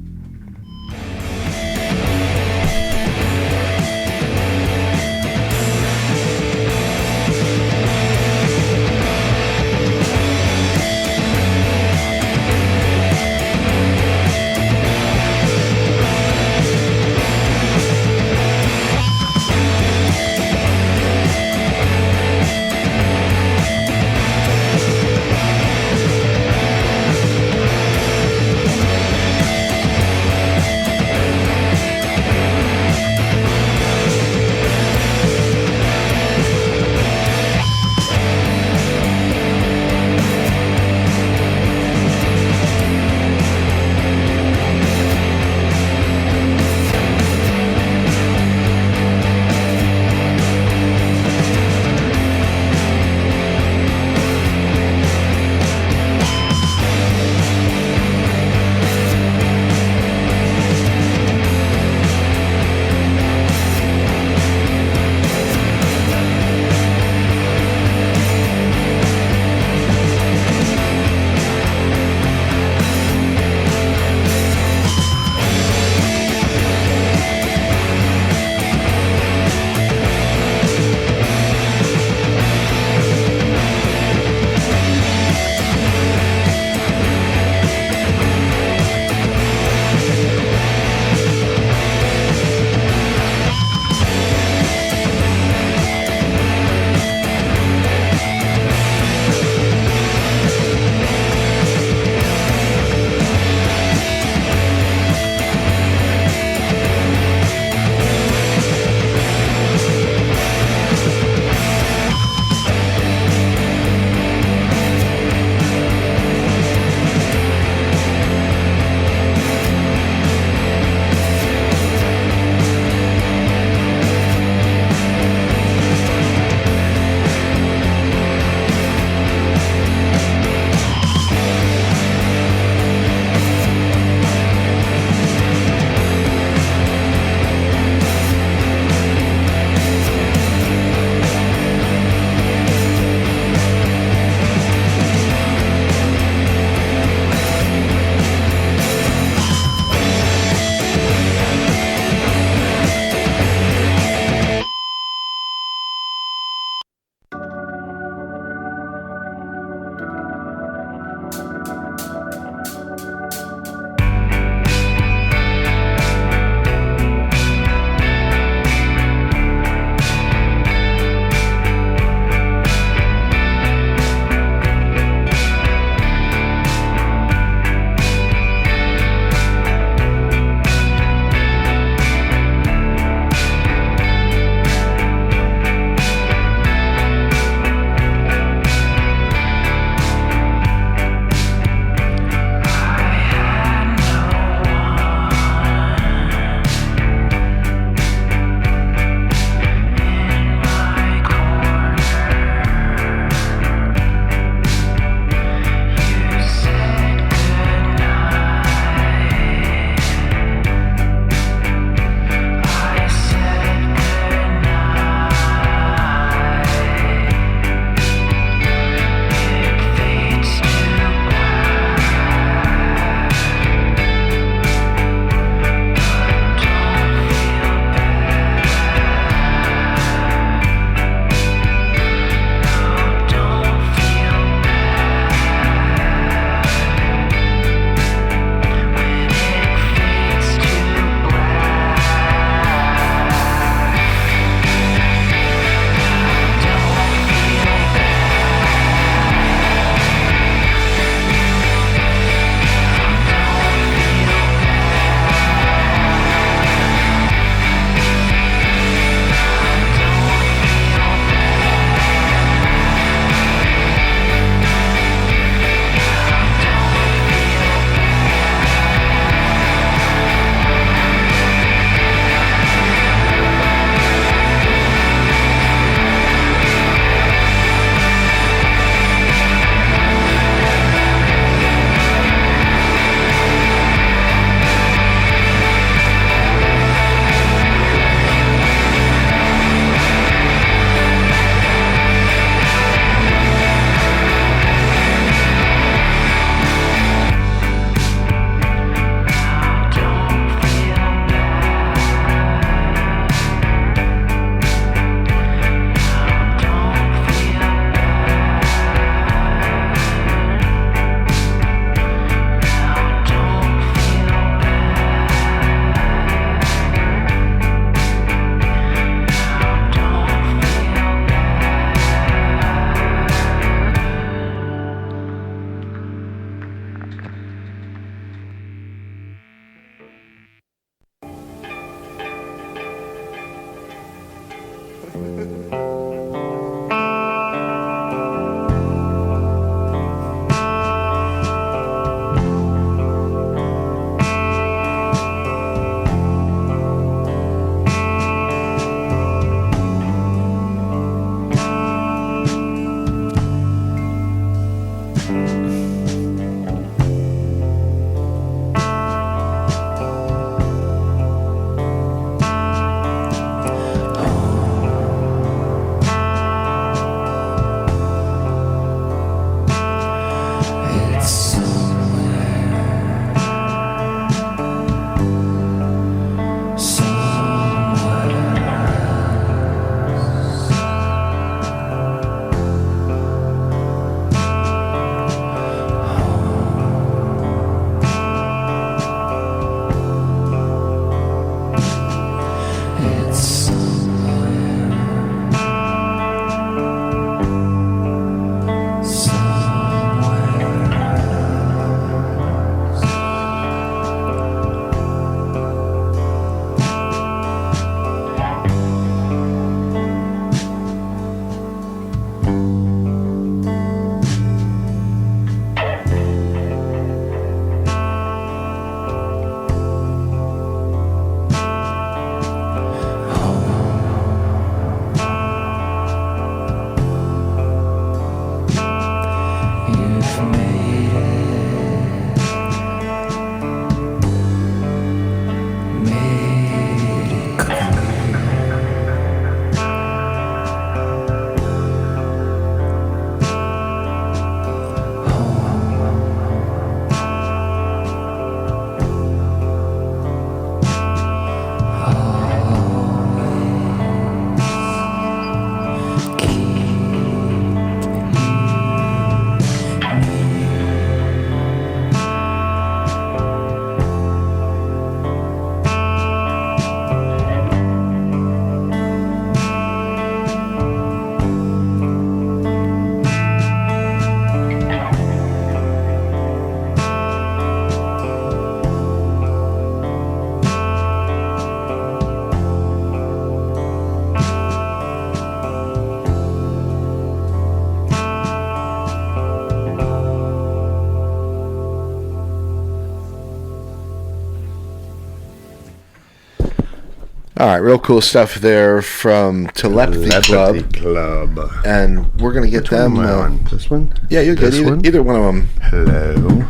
All right, real cool stuff there from Telepathy Club. And we're going to get them. Am I on? This one? Yeah, you're good. Either one of them. Hello.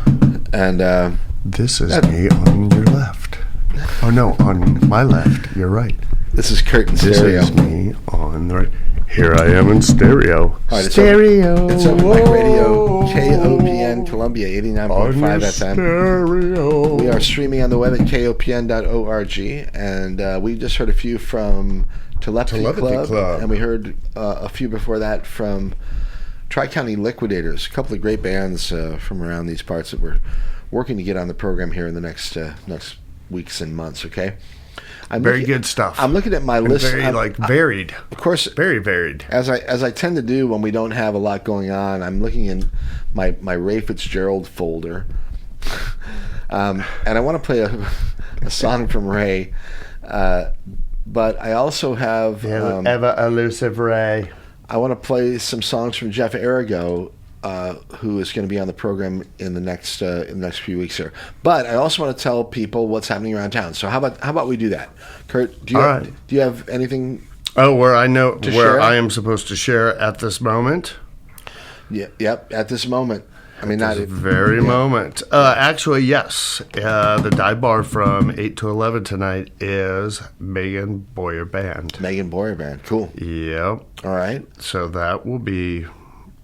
And this is me on your left. Oh, no, on my left. You're right. This is Kurt in stereo. This is me on the right. Here I am in stereo. All right, stereo. It's Open Mic Radio, KOPN Columbia, 89.5 FM. Stereo. We are streaming on the web at kopn.org, and we just heard a few from Telepathy Club, and we heard a few before that from Tri-County Liquidators, a couple of great bands from around these parts that we're working to get on the program here in the next weeks and months, okay? Very good stuff. I'm looking at my list. Very varied. Of course, very varied. As I tend to do when we don't have a lot going on, I'm looking in my Rae Fitzgerald folder, and I want to play a song from Rae, but I also have ever elusive Rae. I want to play some songs from Jeff Arrigo, who is going to be on the program in the next few weeks here. But I also want to tell people what's happening around town. So how about we do that? Kurt, do you have anything? Oh, where I know where share? I am supposed to share at this moment? Yeah, yep, at this moment. I mean, not at very moment. Actually, yes. The dive bar from 8 to 11 tonight is Megan Boyer Band. Megan Boyer Band, cool. Yep. All right. So that will be,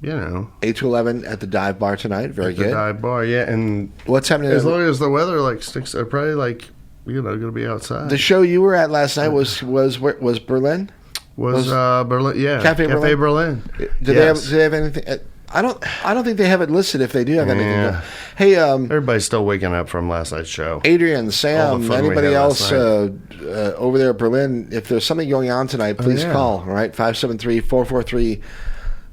8 to 11 at the dive bar tonight. Very good. The dive bar, yeah. And what's happening? As long as the weather sticks, they're probably going to be outside. The show you were at last night was Berlin. Was Berlin? Yeah, Cafe Berlin. Do they have anything? I don't think they have it listed. If they do have anything, yeah. Hey, everybody's still waking up from last night's show. Adrian, Sam, anybody else over there at Berlin? If there's something going on tonight, please call. All right, 573-443-7380,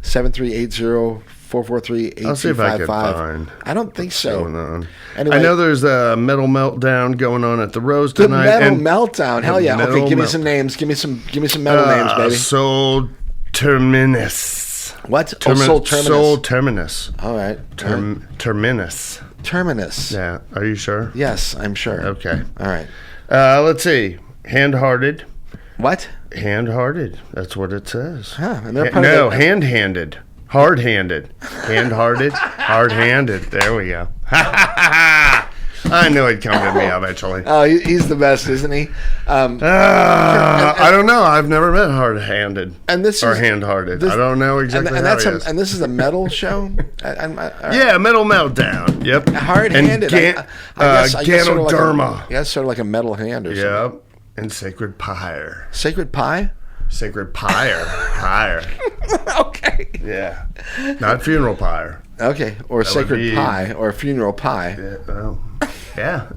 443-8255. I'll see if I can find. I don't think so. Going on. Anyway, I know there's a metal meltdown going on at the Rose the tonight. Metal Meltdown. Hell yeah! Okay, give me some names. Give me some metal names, baby. Soul Terminus. What? Soul Terminus. Soul Terminus. All right. Terminus. Terminus. Yeah. Are you sure? Yes, I'm sure. Okay. All right. Let's see. Hand-hearted. What? Hand-hearted. That's what it says. Huh. And hand-handed. Hard-handed. Hand-hearted. Hard-handed. There we go. I knew he'd come to me eventually. Oh, he's the best, isn't he? I don't know. I've never met hard-handed or hand-hearted. I don't know exactly how he is. And this is a metal show? Yeah, Metal Meltdown. Yep. Hard-handed. And Ganoderma. Yeah, sort of like a metal hand or something. Yep. And Sacred Pyre. Sacred Pie? Sacred Pyre. Pyre. Okay. Yeah. Not funeral pyre. Okay. Or Sacred Pie or Funeral Pie. Yeah. Well, yeah.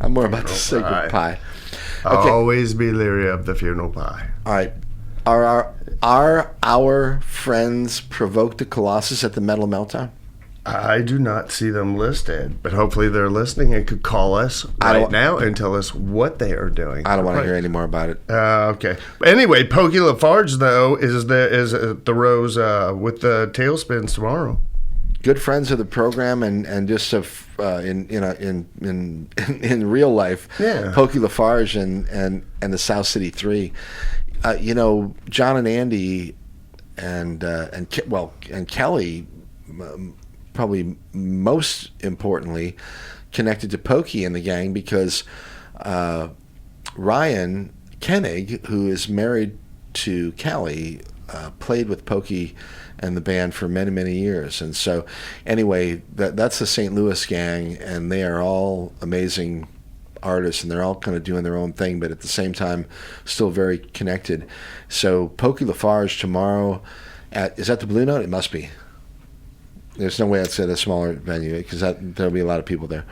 I'm more about the Sacred Pie. Okay. I'll always be leery of the funeral pie. All right. Are our friends Provoke the Colossus at the Metal Meltdown? I do not see them listed, but hopefully they're listening and could call us right now and tell us what they are doing. I don't want to hear any more about it. Okay. But anyway, Pokey Lafarge though is at the Rose with the Tailspins tomorrow. Good friends of the program and just in real life. Yeah. Pokey Lafarge and the South City Three. John and Andy and Kelly. probably most importantly connected to Pokey and the gang because Ryan Koenig, who is married to Callie, played with Pokey and the band for many, many years. And so anyway, that's the St. Louis gang, and they are all amazing artists, and they're all kind of doing their own thing, but at the same time still very connected. So Pokey Lafarge tomorrow is that the Blue Note? It must be. There's no way it's at a smaller venue because there'll be a lot of people there.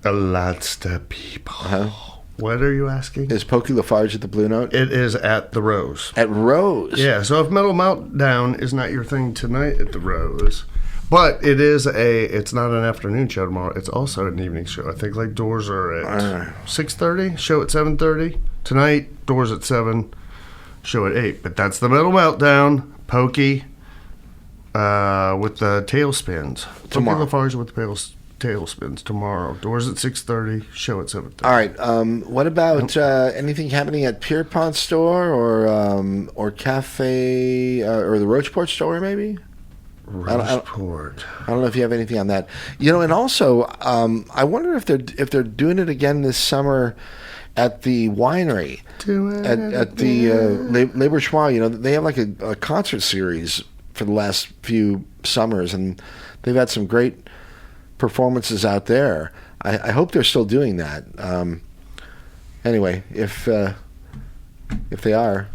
Lots of people. Uh-huh. What are you asking? Is Pokey Lafarge at the Blue Note? It is at the Rose. At Rose? Yeah, so if Metal Meltdown is not your thing tonight at the Rose, but it's not an afternoon show tomorrow. It's also an evening show. I think like doors are at 6:30, show at 7:30. Tonight, doors at 7, show at 8. But that's the Metal Meltdown, Pokey with the Tailspins. Tomorrow. Pokey Lafarge with the Tailspins tomorrow. Doors at 6:30, show at 7:30. All right. What about anything happening at Pierpont store or Cafe or the Rocheport store maybe? Rocheport. I don't know if you have anything on that. And also I wonder if they're doing it again this summer at the winery at the Le Bourgeois. They have like a concert series for the last few summers, and they've had some great performances out there. I hope they're still doing that. Anyway, if they are,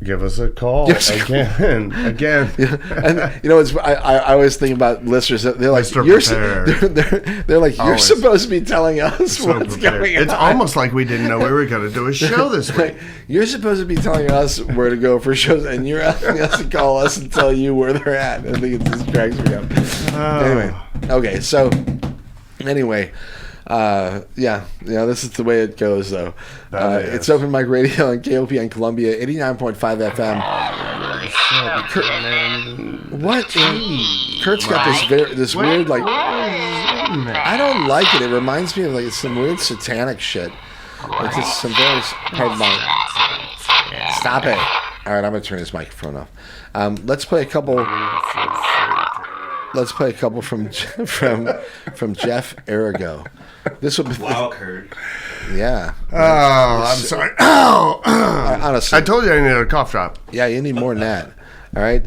give us a call again. And I always think about listeners. They're like, they're like, you're supposed to be telling us what's going on. It's almost like we didn't know we were going to do a show this week. You're supposed to be telling us where to go for shows, and you're asking us to call us and tell you where they're at. I think it just cracks me up. Anyway, okay, so anyway. This is the way it goes, though. It's Open Mic Radio on KOPN Columbia, 89.5 FM. What? Kurt's got this weird, like... I don't like it. It reminds me of like some weird satanic shit. Like just some very... Stop it. All right, I'm going to turn his microphone off. Let's play a couple... from Jeff Arrigo. This will be Kurt. Yeah. Oh, I'm sorry. Oh, honestly, I told you I needed a cough drop. Yeah, you need more than that. All right.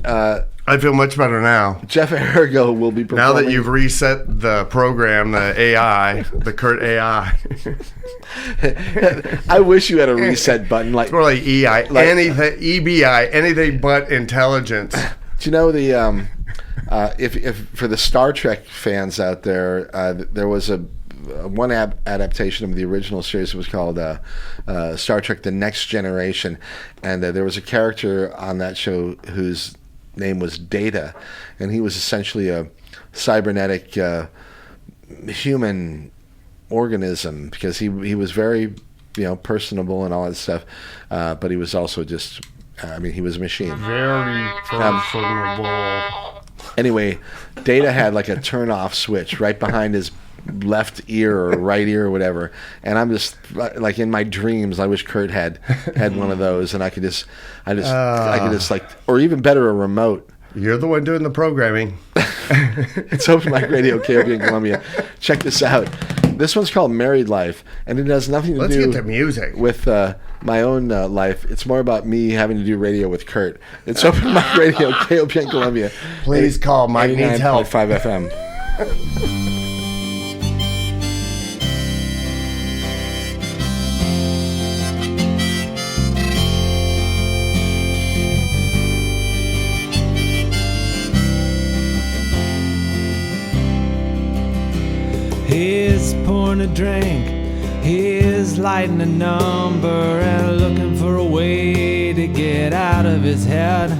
I feel much better now. Jeff Arrigo will be performing. Now that you've reset the program, the AI, the Kurt AI. I wish you had a reset button like. It's more like EI, anything, EBI, anything but intelligence. Do you know the if for the Star Trek fans out there, there was one adaptation of the original series. It was called Star Trek: The Next Generation, and there was a character on that show whose name was Data, and he was essentially a cybernetic human organism because he was very personable and all that stuff, but he was also just he was a machine. Very personable. Anyway, Data had like a turn-off switch right behind his left ear or right ear or whatever, and I'm just like in my dreams I wish Kurt had one of those, and I could just like, or even better, a remote. You're the one doing the programming. It's Open Mic Radio, KOPN Columbia. Check this out. This one's called Married Life, and it has nothing to do get to music. with my own life. It's more about me having to do radio with Kurt. It's Open Mic Radio, KOPN Columbia. Please call. Mike needs help. 89.5 FM. He's pouring a drink, he's lighting a number and looking for a way to get out of his head.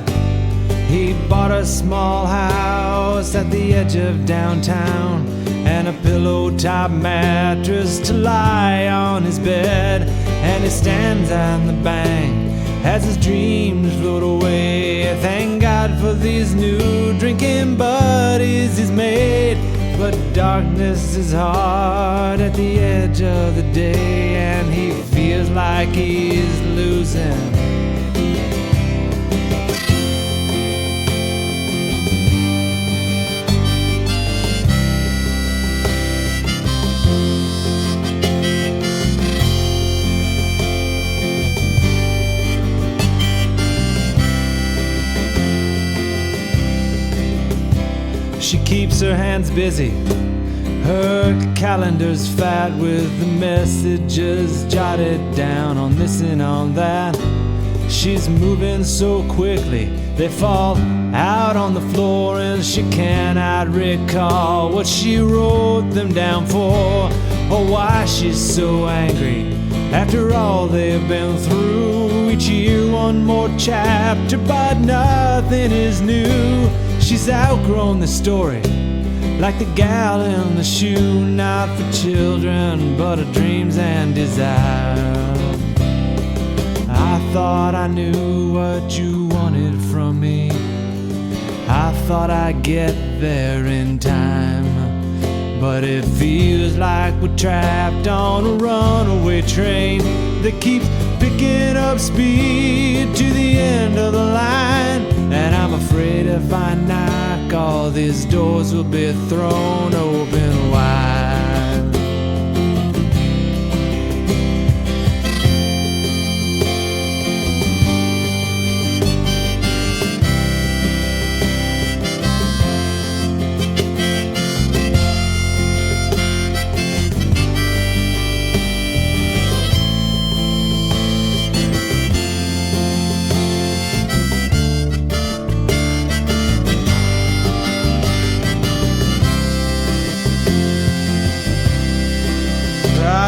He bought a small house at the edge of downtown and a pillow-top mattress to lie on his bed. And he stands on the bank as his dreams float away. Thank God for these new drinking buddies he's made. But darkness is hard at the edge of the day, and he feels like he's losing. keeps her hands busy. Her calendar's fat with the messages jotted down on this and on that. She's moving so quickly, they fall out on the floor, and she cannot recall what she wrote them down for, or why she's so angry after all they've been through. Each year one more chapter, but nothing is new. She's outgrown the story, like the gal in the shoe, not for children, but her dreams and desire. I thought I knew what you wanted from me. I thought I'd get there in time, but it feels like we're trapped on a runaway train that keeps picking up speed to the end of the line. And I'm afraid if I knock, all these doors will be thrown open wide.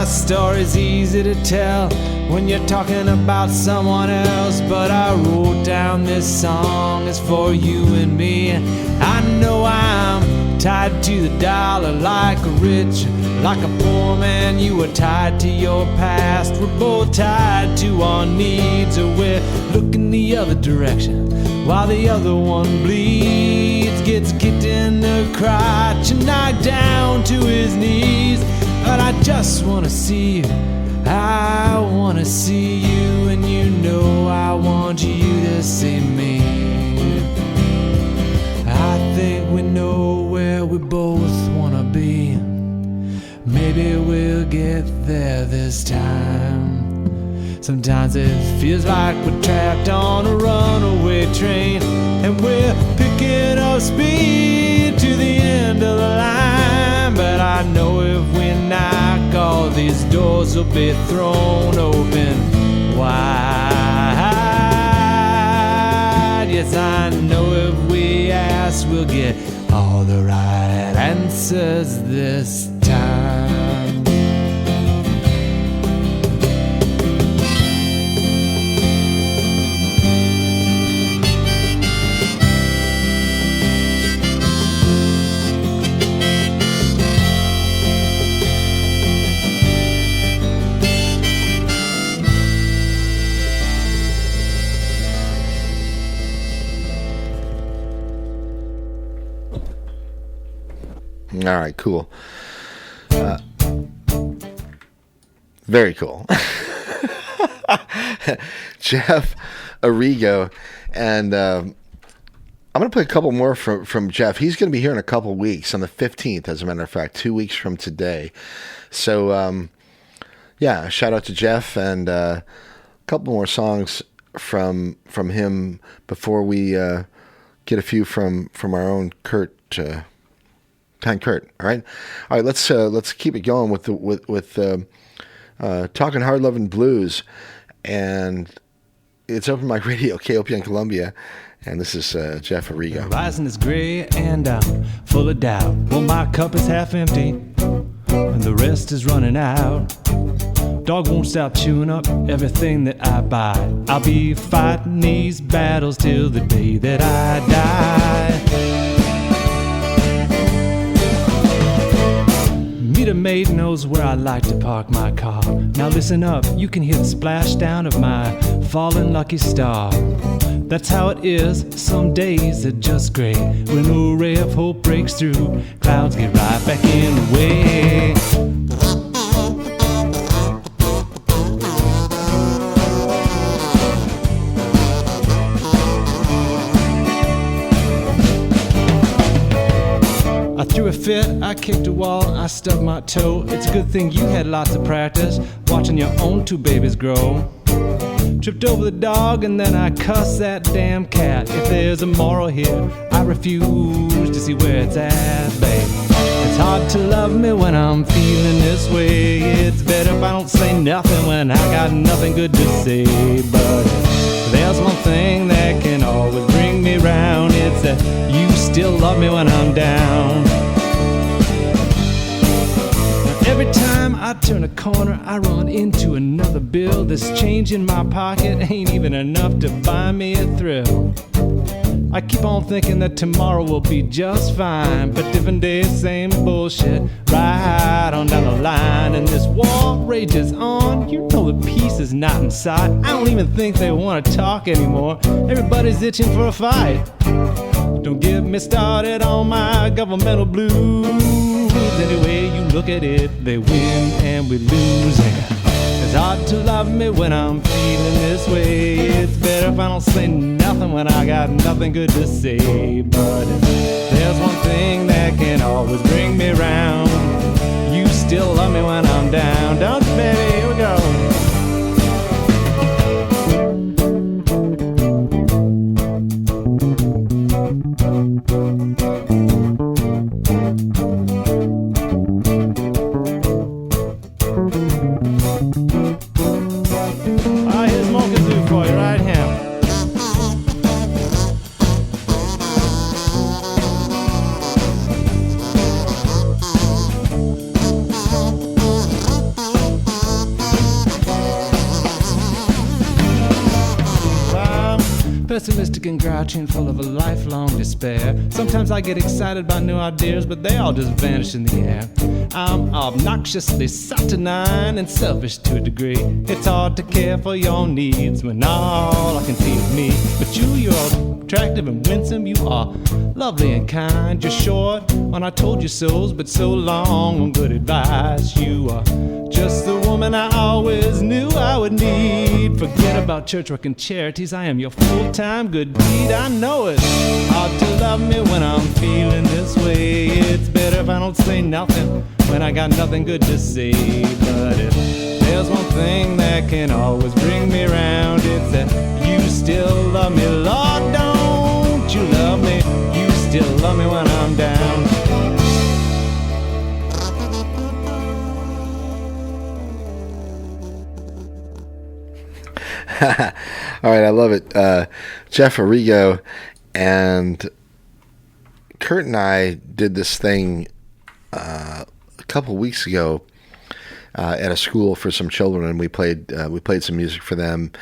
Story's easy to tell when you're talking about someone else, but I wrote down this song is for you and me. I know I'm tied to the dollar like a rich, like a poor man. You were tied to your past, we're both tied to our needs, or we're looking the other direction while the other one bleeds, gets kicked in the crotch and knocked down to his knees. But I just wanna see you, I wanna see you, and you know I want you to see me. I think we know where we both wanna be. Maybe we'll get there this time. Sometimes it feels like we're trapped on a runaway train, and we're picking up speed to the end of the line. But I know if we knock, all these doors will be thrown open wide. Yes, I know if we ask, we'll get all the right answers this time. All right, cool. Very cool. Jeff Arrigo, and I'm going to play a couple more from Jeff. He's going to be here in a couple weeks, on the 15th, as a matter of fact, 2 weeks from today. So, yeah, shout out to Jeff, and a couple more songs from him before we get a few from our own Kurt. Kurt, all right. Let's keep it going with talking hard loving blues, and it's Open Mic Radio, KOPN Columbia, and this is Jeff Arrigo. Horizon is gray and I'm full of doubt. Well, my cup is half empty and the rest is running out. Dog won't stop chewing up everything that I buy. I'll be fighting these battles till the day that I die. Meter maid knows where I like to park my car. Now listen up, you can hear the splashdown of my fallen lucky star. That's how it is, some days are just great. When a ray of hope breaks through, clouds get right back in the way. I threw a fit, I kicked a wall, I stubbed my toe. It's a good thing you had lots of practice watching your own two babies grow. Tripped over the dog and then I cussed that damn cat. If there's a moral here, I refuse to see where it's at, babe. It's hard to love me when I'm feeling this way. It's better if I don't say nothing when I got nothing good to say. But there's one thing that can always bring me round. It's that you still love me when I'm down. Every time I turn a corner, I run into another bill. This change in my pocket ain't even enough to buy me a thrill. I keep on thinking that tomorrow will be just fine, but different days, same bullshit, right on down the line. And this war rages on, you know the peace is not in sight. I don't even think they want to talk anymore. Everybody's itching for a fight. Don't get me started on my governmental blues. Any way you look at it, they win and we lose. It's hard to love me when I'm feeling this way. It's better if I don't say nothing when I got nothing good to say. But there's one thing that can always bring me round. You still love me when I'm down. Don't you, baby? Here we go. Here's more kazoo for you right here. Pessimistic and grouchy and full of a lifelong despair. Sometimes I get excited by new ideas, but they all just vanish in the air. I'm obnoxiously saturnine and selfish to a degree. It's hard to care for your needs when all I can see is me. But you're attractive and winsome, you are lovely and kind. You're short when I told you so's, but so long on good advice. You are just the woman I always knew I would need. Forget about church work and charities, I am your full-time good deed. I know it's hard to love me when I'm feeling this way. It's better if I don't say nothing when I got nothing good to say. But if there's one thing that can always bring me round, it's that you still love me. Lord, don't you love me? You still love me when I'm down. All right, I love it. Jeff Arrigo and Kurt and I did this thing a couple weeks ago at a school for some children, and we played some music for them,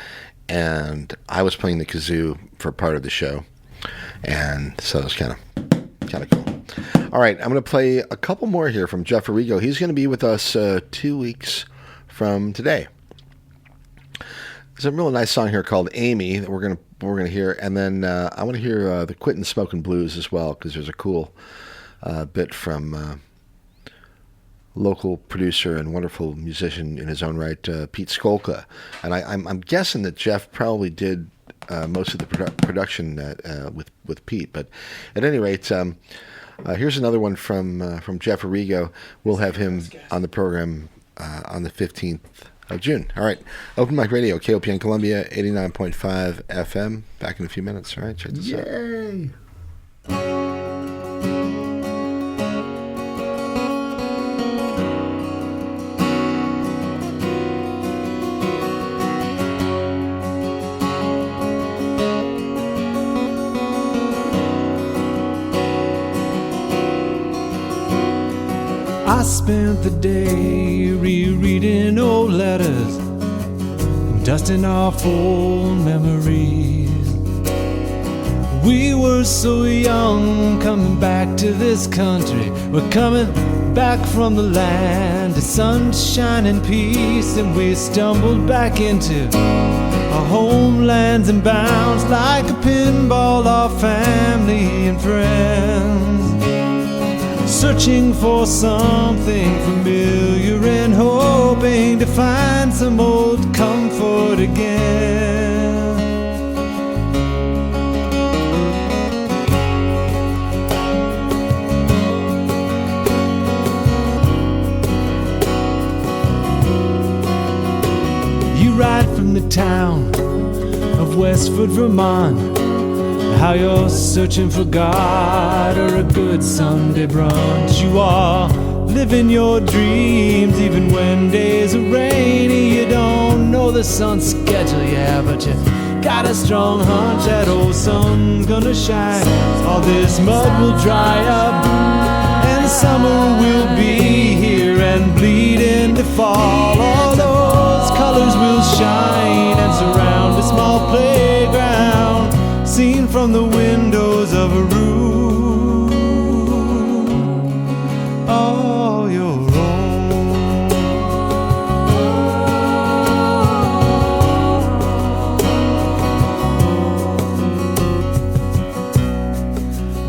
and I was playing the kazoo for part of the show, and so it was kind of cool. All right, I'm going to play a couple more here from Jeff Arrigo. He's going to be with us 2 weeks from today. There's a real nice song here called Amy that we're gonna hear, and then I want to hear the Quittin' Smokin' Blues as well, because there's a cool bit from local producer and wonderful musician in his own right, Pete Skolka. And I'm guessing that Jeff probably did most of the production with Pete. But at any rate, here's another one from Jeff Arrigo. We'll have him on the program on the 15th of June. All right. Open Mic Radio, KOPN Columbia, 89.5 FM. Back in a few minutes. All right, check this out. Yay! I spent the day rereading old letters, dusting off old memories. We were so young, coming back to this country. We're coming back from the land of sunshine and peace, and we stumbled back into our homelands and bounds like a pinball of family and friends. Searching for something familiar and hoping to find some old comfort again. You write from in the town of Westford, Vermont. How you're searching for God or a good Sunday brunch. You are living your dreams even when days are rainy. You don't know the sun's schedule, yeah, but you got a strong hunch that old sun's gonna shine. All this mud will dry up and summer will be here and bleed into fall. All those colors will shine and surround a small playground seen from the windows of a room all your own.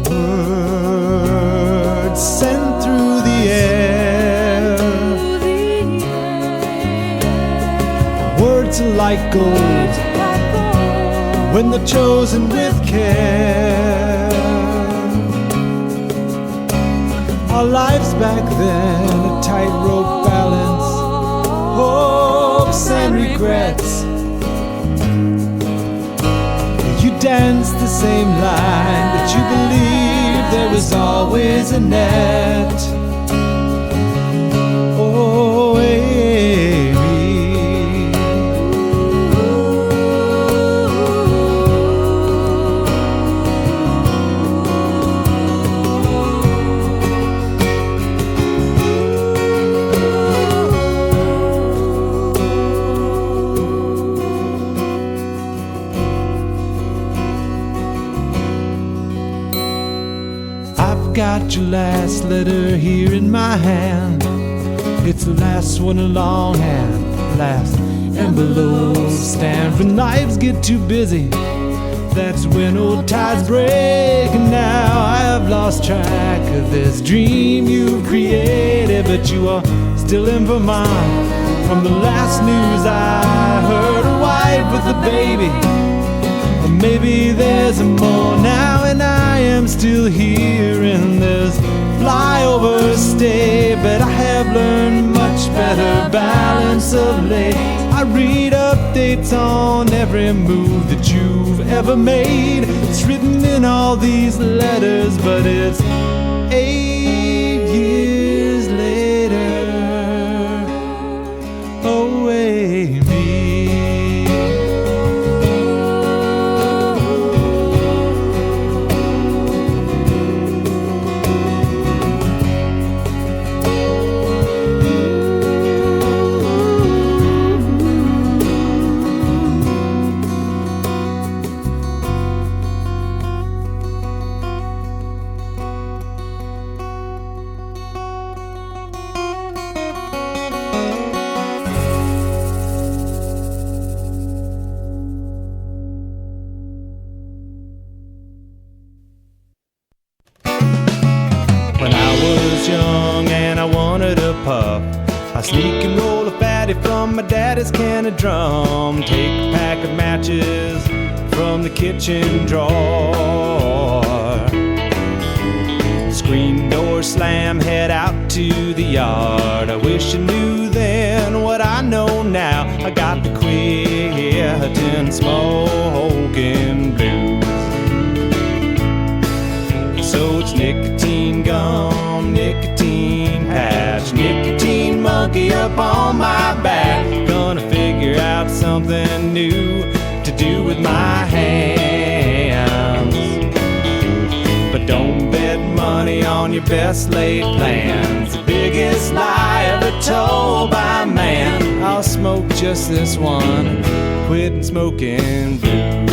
Words sent through the air, words like gold when they're chosen with care. Our lives back then, a tightrope balance, hopes and regrets. You danced the same line, but you believed there was always a net. Oh, Amy. Got your last letter here in my hand. It's the last one a long hand, last envelope stand. When lives get too busy, that's when old tides break. And now I have lost track of this dream you've created, but you are still in Vermont. From the last news I heard, a wife with a baby, or maybe there's more now, and I am still here in this flyover state. But I have learned much better balance of late. I read updates on every move that you've ever made. It's written in all these letters, but it's 8 years later. Oh, Amy. I sneak and roll a fatty from my daddy's can of drum. Take a pack of matches from the kitchen drawer. Screen door slam, head out to the yard. I wish I knew then what I know now. I got the quitting smoking blues. So it's nicotine gum, nicotine patch, nicotine monkey up on my back. Gonna figure out something new to do with my hands. But don't bet money on your best laid plans. The biggest lie ever told by man. I'll smoke just this one, quitting smoking blues.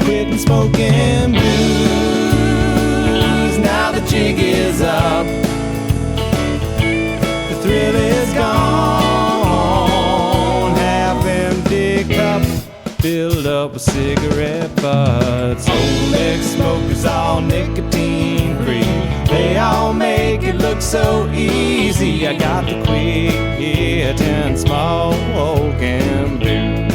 Quitting smoking blues. Now the jig is up, the thrill is gone. Half empty cup filled up with cigarette butts. Old ex-smokers all nicotine free. They all make it look so easy. I got the quitting smoking blues.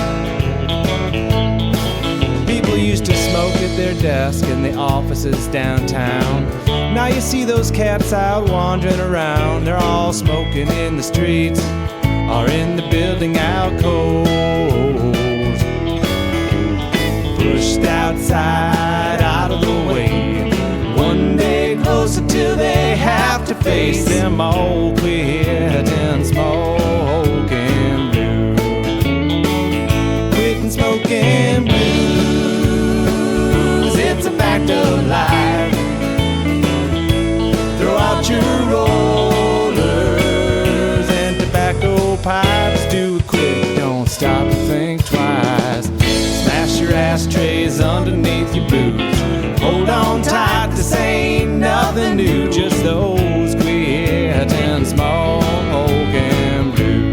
People used to smoke at their desk in the offices downtown. Now you see those cats out wandering around. They're all smoking in the streets or in the building alcoves. Pushed outside, out of the way, one day closer till they have to face them old quitting smoking blues. Quitting smoking blues, it's a fact of life. Throw out your rollers and tobacco pipes. Do it quick, don't stop to think twice. Smash your ashtrays underneath your boots. Hold on tight, this ain't nothing new. Just those quitting smoking blues.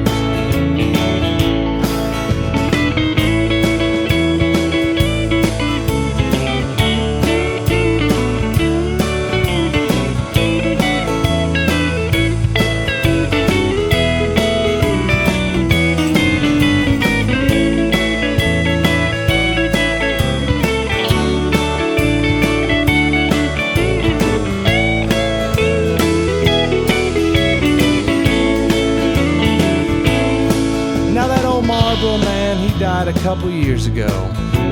Died a couple years ago.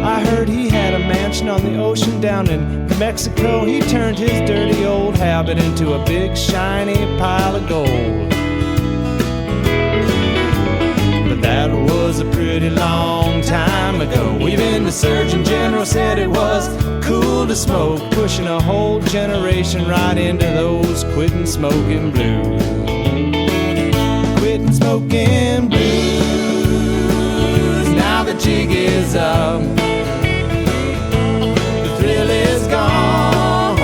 I heard he had a mansion on the ocean down in Mexico. He turned his dirty old habit into a big shiny pile of gold. But that was a pretty long time ago. Even the Surgeon General said it was cool to smoke, pushing a whole generation right into those quitting smoking blues. Quitting smoking blues. Now the jig is up, the thrill is gone.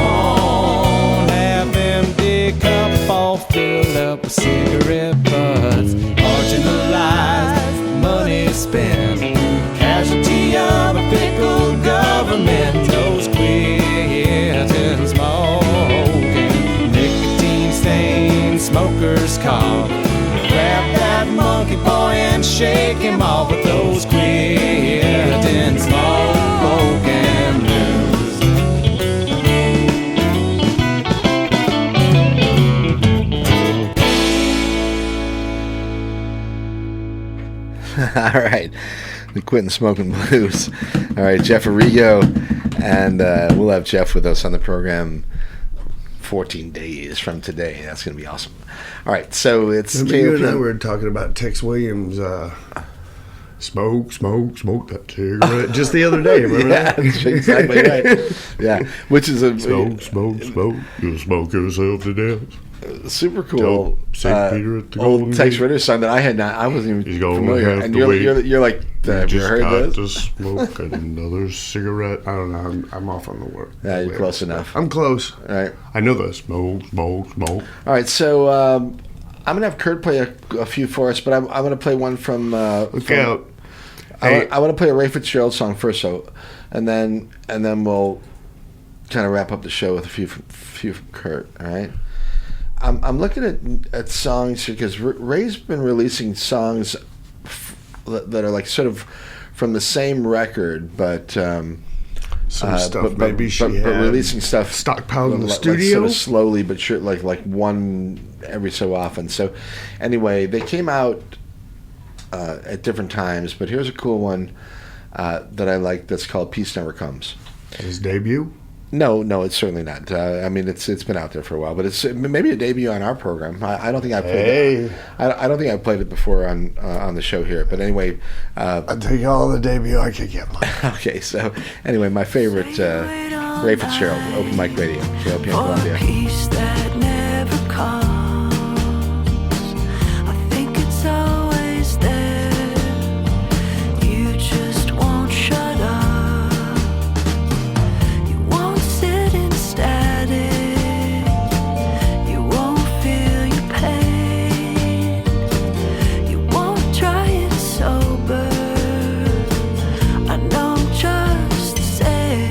Half empty cup all filled up with cigarette butts. Marginalized, money spent, casualty of a fickle government. Those quitting smoking, nicotine stained smokers cough. Grab that monkey boy and shake him off with those quitting smoking blues. All right, the quitting smoking blues. All right, Jeff Arrigo, and we'll have Jeff with us on the program 14 days from today. That's going to be awesome. All right, so it's you and I were talking about Tex Williams. Smoke that cigarette. Just the other day, remember yeah, that? that's exactly right. Yeah, which is a Smoke. You'll smoke yourself to death. super cool St. Peter at the old Golden Tex Gate. Ritter song that I wasn't He's even gonna familiar. have And to you're, wait. you're like, have you Just heard got this? to smoke another cigarette. I don't know. I'm off on the word. Yeah, you're close enough. I'm close. All right. I know the smoke. All right, so I'm gonna have Kurt play a few for us, but I'm gonna play one from. Look out. I want to play a Rae Fitzgerald song first, and then we'll kind of wrap up the show with a few from Kurt. All right. I'm looking at songs because Ray's been releasing songs that are like sort of from the same record, but Some stuff maybe she had releasing stuff stockpiled in the like studio, sort of slowly, but sure, like one every so often. So anyway, they came out at different times, but here's a cool one that I like. That's called "Peace Never Comes." his debut. No, it's certainly not. I mean, it's been out there for a while, but it's maybe a debut on our program. I don't think I played it. I don't think I played it before on the show here. But anyway, I'll take all the debut I could get. Okay, so anyway, my favorite Rae Fitzgerald, Open Mic Radio, KLPN Columbia. Peace that never comes. I think it's always there. You just won't shut up. You won't sit in static. You won't feel your pain. You won't try it sober. I know just the same.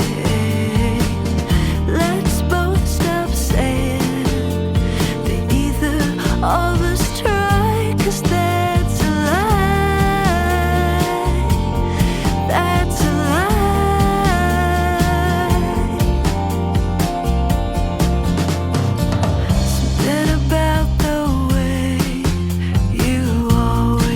Let's both stop saying that either of us try, 'cause that's a lie. That's a lie. Something about the way you always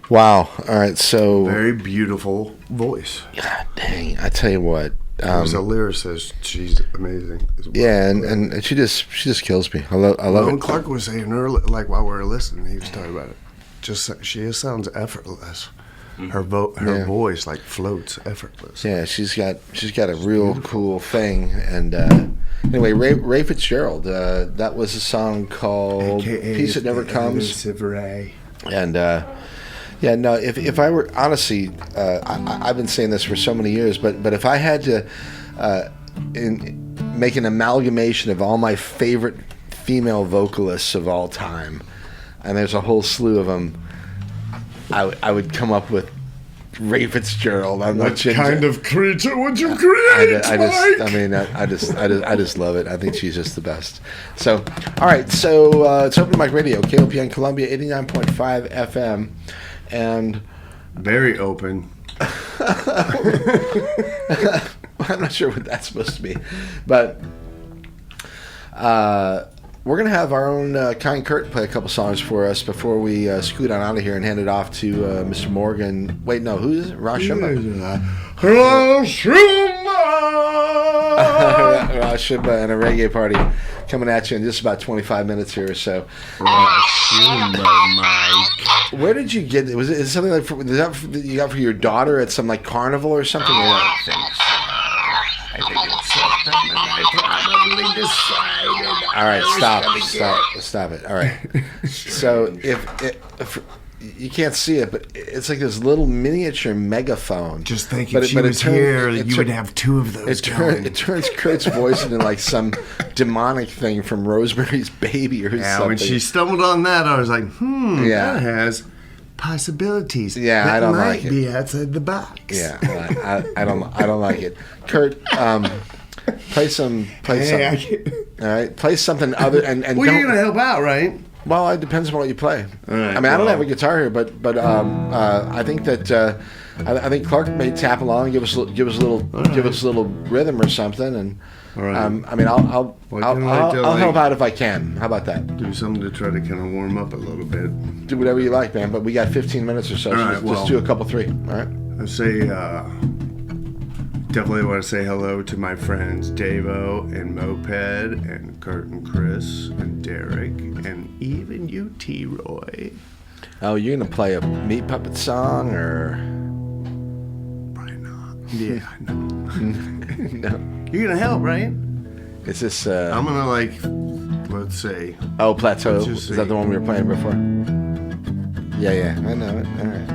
Wow. All right. So, Very beautiful voice. God dang, I tell you what. As a lyricist, she's amazing. As well. Yeah, and she just kills me. I love Ron it. Clark was saying earlier, like while we were listening, he was talking about it. She just sounds effortless. Her voice like floats effortless. Yeah, she's got a real cool thing. And anyway, Rae Fitzgerald. That was a song called AKA "Peace That Never Comes." Rae. And yeah, no. If I were honestly, I've been saying this for so many years, but if I had to make an amalgamation of all my favorite female vocalists of all time, and there's a whole slew of them, I would come up with Rae Fitzgerald. What kind of creature would you create? I just love it. I think she's just the best. So, all right. So it's Open Mic Radio, KOPN Columbia, 89.5 FM, and very open. I'm not sure what that's supposed to be, but we're going to have our own kind Kurt play a couple songs for us before we scoot on out of here and hand it off to Mr. Morgan. Wait, no, who is it? Ross Shimba. Ross Shimba and a reggae party coming at you in just about 25 minutes here or so. Where did you get it? Was it something like that you got for your daughter at some like carnival or something? I think it's something that I probably decided. All right, stop it. All right. So if you can't see it, but it's like this little miniature megaphone. Just think if she was here, you would have two of those. It turns Kurt's voice into like some demonic thing from Rosemary's Baby or something. Yeah, when she stumbled on that, I was like, that has possibilities. Yeah, that I don't might like it. be outside the box. Yeah, I don't like it. Kurt, play something. All right, play something other and well, you're gonna help out, right? Well, it depends on what you play. All right, I mean, I don't have a guitar here, but I think that I think Clark may tap along and give us a little rhythm or something, and all right. I mean, I'll help out if I can. How about that? Do something to try to kind of warm up a little bit. Do whatever you like, man. But we got 15 minutes or so. All So right, just do a couple, three. All right. I say definitely want to say hello to my friends Davo and Moped and Kurt and Chris and Derek and even you, T-Roy. Oh, you're gonna play a Meat Puppet song or? Probably not. Yeah, I know. No. You're gonna help, right? Is this? I'm gonna let's say. Oh, Plateau. Let's Is just that see. the one we were playing before? Yeah, I know it. All right.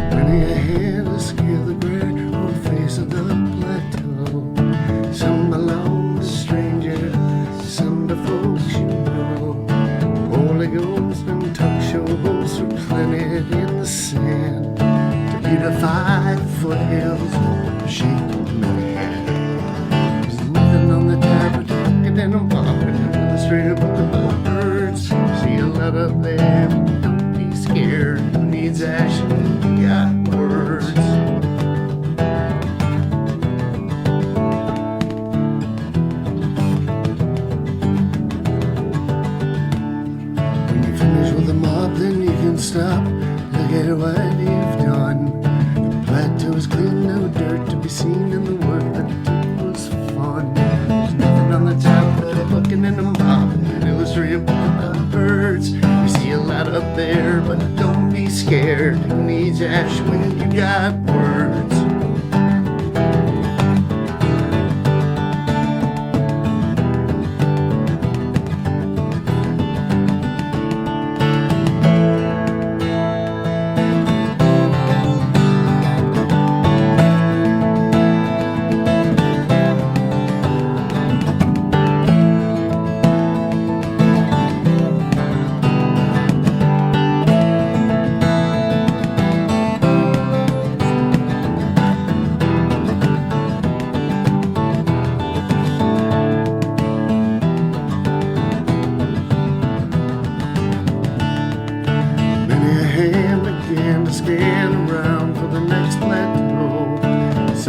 Running ahead to scale the great old face of the plateau. Some belong to strangers, some to folks you know. Holy Ghost and talk shows are planted in the sand to beautify the foothills of the shaking man. There's nothing on the tap, but talking and I'm popping. Illustrated book about birds. See a lot up there, but don't be scared. Who needs action? You got words. When you finish with the mob, then you can stop. Look at what you've done. The plateau is clean, no dirt to be seen, and the work that did was fun. There's nothing on the top but a bucking and a mop and an illustrated book about birds. You see a lot up there, but don't be scared. Who needs ash when you got words?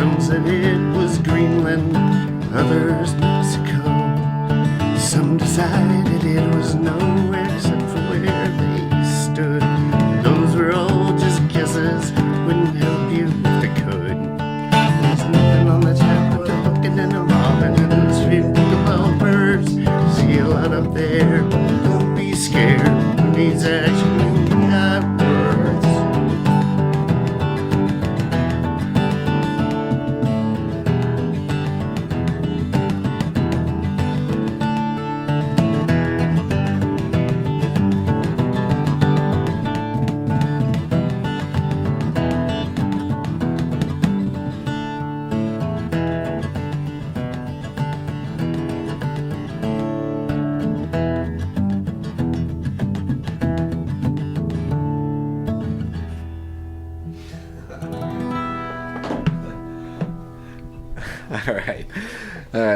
Some said it was Greenland, others Mexico. Some decided it was nowhere except for where they stood. Those were all just guesses, wouldn't help you if they could. There's nothing on the tap but a bucket and a robin and 3 pickleball birds. See a lot up there, don't be scared. Who needs action? Who got words? All right. I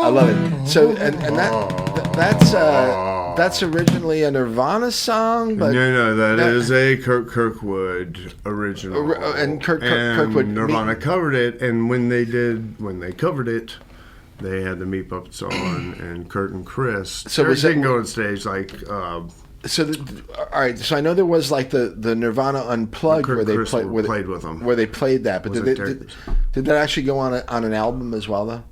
love it. So and that's originally a Nirvana song, but No, that is a Kirkwood original. And Kirkwood Nirvana covered it, and when they covered it, they had the Meat Puppets on, and Kurt and Chris. So Kurt was it- didn't go on stage like. So, all right. So I know there was like the Nirvana Unplugged Kurt where they Chris played played with them. where they played that, but Was did it that actually go on an album as well though?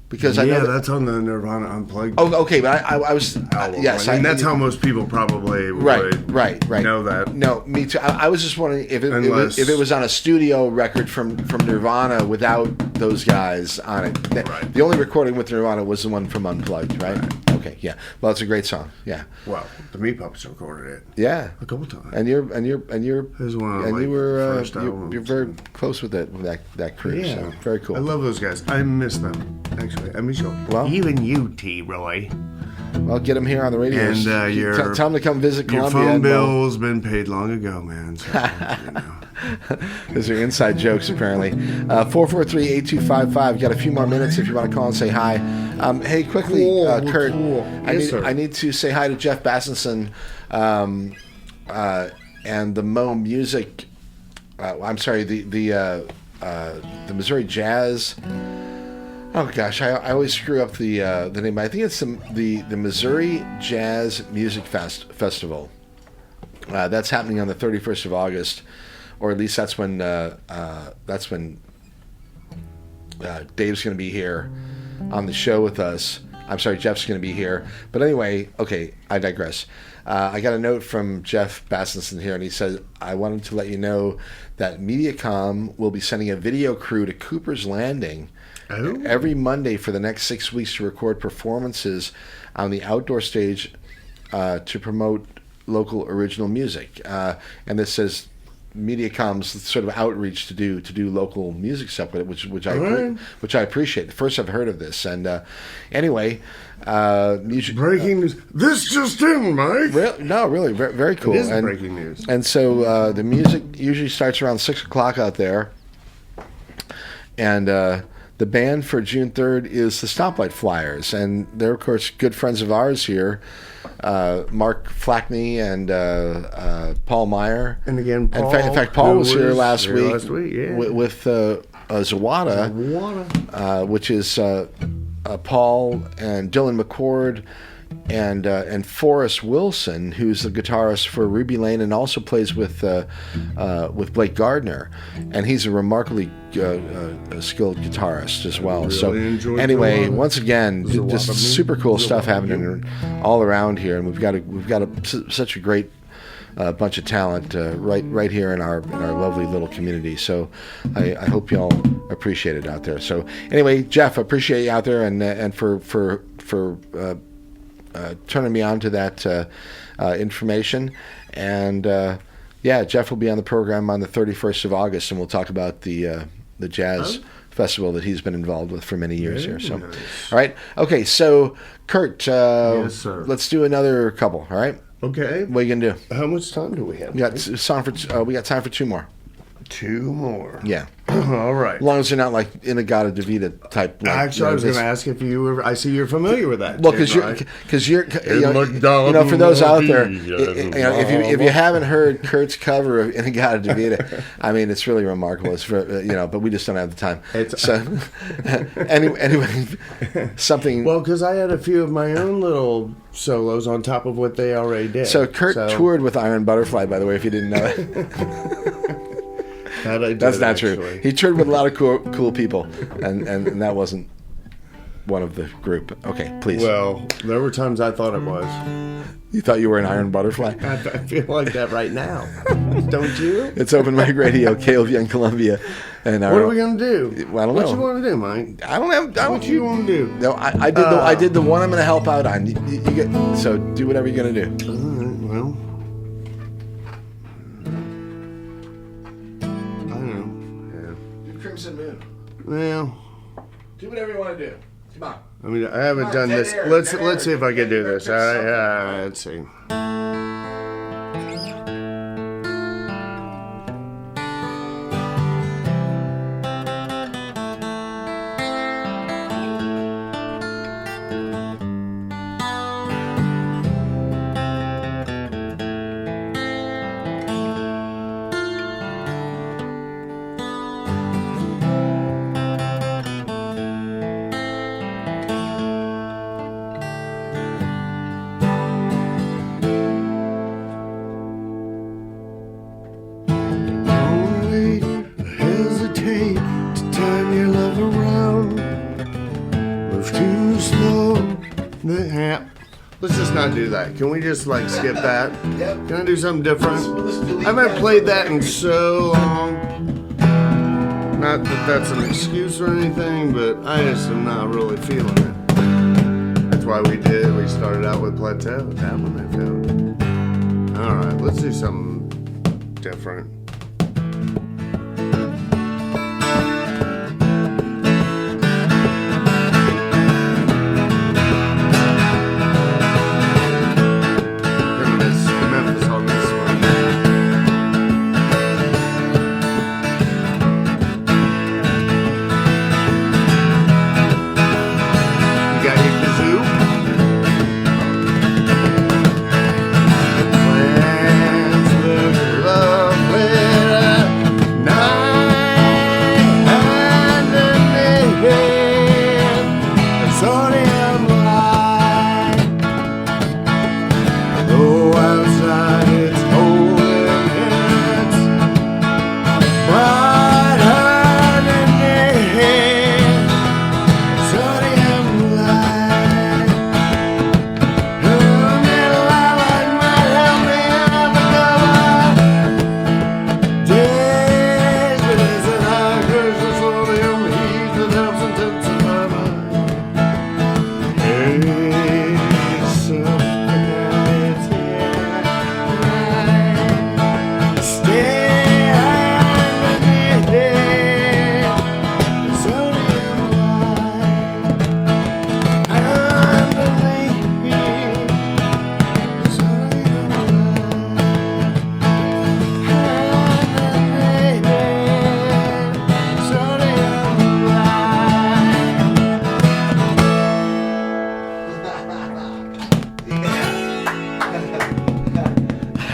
Because I Yeah, know that's on the Nirvana Unplugged. Oh, okay, but I was album. yes, I mean, that's how most people probably would right know that. No, me too. I was just wondering if it Unless- was on a studio record from Nirvana without those guys on it. Right. The only recording with Nirvana was the one from Unplugged, right? Okay, yeah. Well, it's a great song. Yeah, Well, the Meat Puppets recorded it yeah. a couple times. And you're was one of, and like, you were first albums. you're very close with that crew. So very cool. I love those guys. I miss them, actually. I miss you. Well- even you, T. Roy. Well, get them here on the radio. And Tell them to come visit Your Columbia. phone and bill's been paid long ago, man. So, you know. Those are inside jokes, apparently. 443-8255. Got a few more minutes if you want to call and say hi. Hey, quickly, Kurt. Yes, sir. I need to say hi to Jeff Bassenson and the Mo Music. I'm sorry, the Missouri Jazz. Oh gosh, I always screw up the name. I think it's the Missouri Jazz Music Festival. That's happening on the 31st of August, or at least that's when Dave's going to be here on the show with us. I'm sorry, Jeff's going to be here. But anyway, okay, I digress. I got a note from Jeff Bassenson here, and he said, I wanted to let you know that MediaCom will be sending a video crew to Cooper's Landing every Monday for the next 6 weeks to record performances on the outdoor stage to promote local original music. And this says MediaCom's sort of outreach to do local music stuff with it, which I appreciate. First I've heard of this, and anyway, music. Breaking news. This just in, Mike. Really, very, very cool. It is and, breaking news. And so the music usually starts around 6 o'clock out there, and the band for June 3rd is the Stoplight Flyers, and they're, of course, good friends of ours here, Mark Flackney and Paul Meyer. And again, Paul, in fact, Paul was here last week, yeah. with Zawada, which is Paul and Dylan McCord and Forrest Wilson, who's the guitarist for Ruby Lane and also plays with Blake Gardner, and he's a remarkably skilled guitarist as well. So anyway, once again, just super cool stuff happening all around here, and we've got such a great bunch of talent right here in our lovely little community. So I hope y'all appreciate it out there. So anyway, Jeff, I appreciate you out there and for turning me on to that information. And yeah, Jeff will be on the program on the 31st of August, and we'll talk about the jazz festival that he's been involved with for many years here. So, nice. All right, okay. So, Kurt, Yes, sir. let's do another couple. All right, Okay. what are you gonna do? How much time do we have? We got time for two more. Two more. Yeah. All right. As long as you're not like Inagata Davida type. Like, Actually, I was going to ask if you were. I see you're familiar with that. Well, too, because right? you're for those out there, if you haven't heard Kurt's cover of Inagata Davida, I mean, it's really remarkable. It's for, but we just don't have the time. So anyway, something. Well, because I had a few of my own little solos on top of what they already did. So Kurt toured with Iron Butterfly, by the way, if you didn't know it. That's not true. He toured with a lot of cool people, and that wasn't one of the group. Okay, please. Well, there were times I thought it was. You thought you were an Iron Butterfly? I feel like that right now. Don't you? It's Open Mic Radio, KOPN Columbia. And what are we gonna do? Well, I don't know. What you want to do, Mike? I don't have. What you want to do? No, I did the one I'm gonna help out on. You get, so do whatever you're gonna do. All right, well. Crimson Moon. Well, do whatever you want to do. Come on. I mean, I haven't done this. Let's see if I can do this. All right, let's see. Let's just not do that. Can we just like skip that? Yep. Can I do something different? I haven't played that in so long. Not that that's an excuse or anything, but I just am not really feeling it. That's why we started out with Plateau. That one I felt. All right, let's do something different.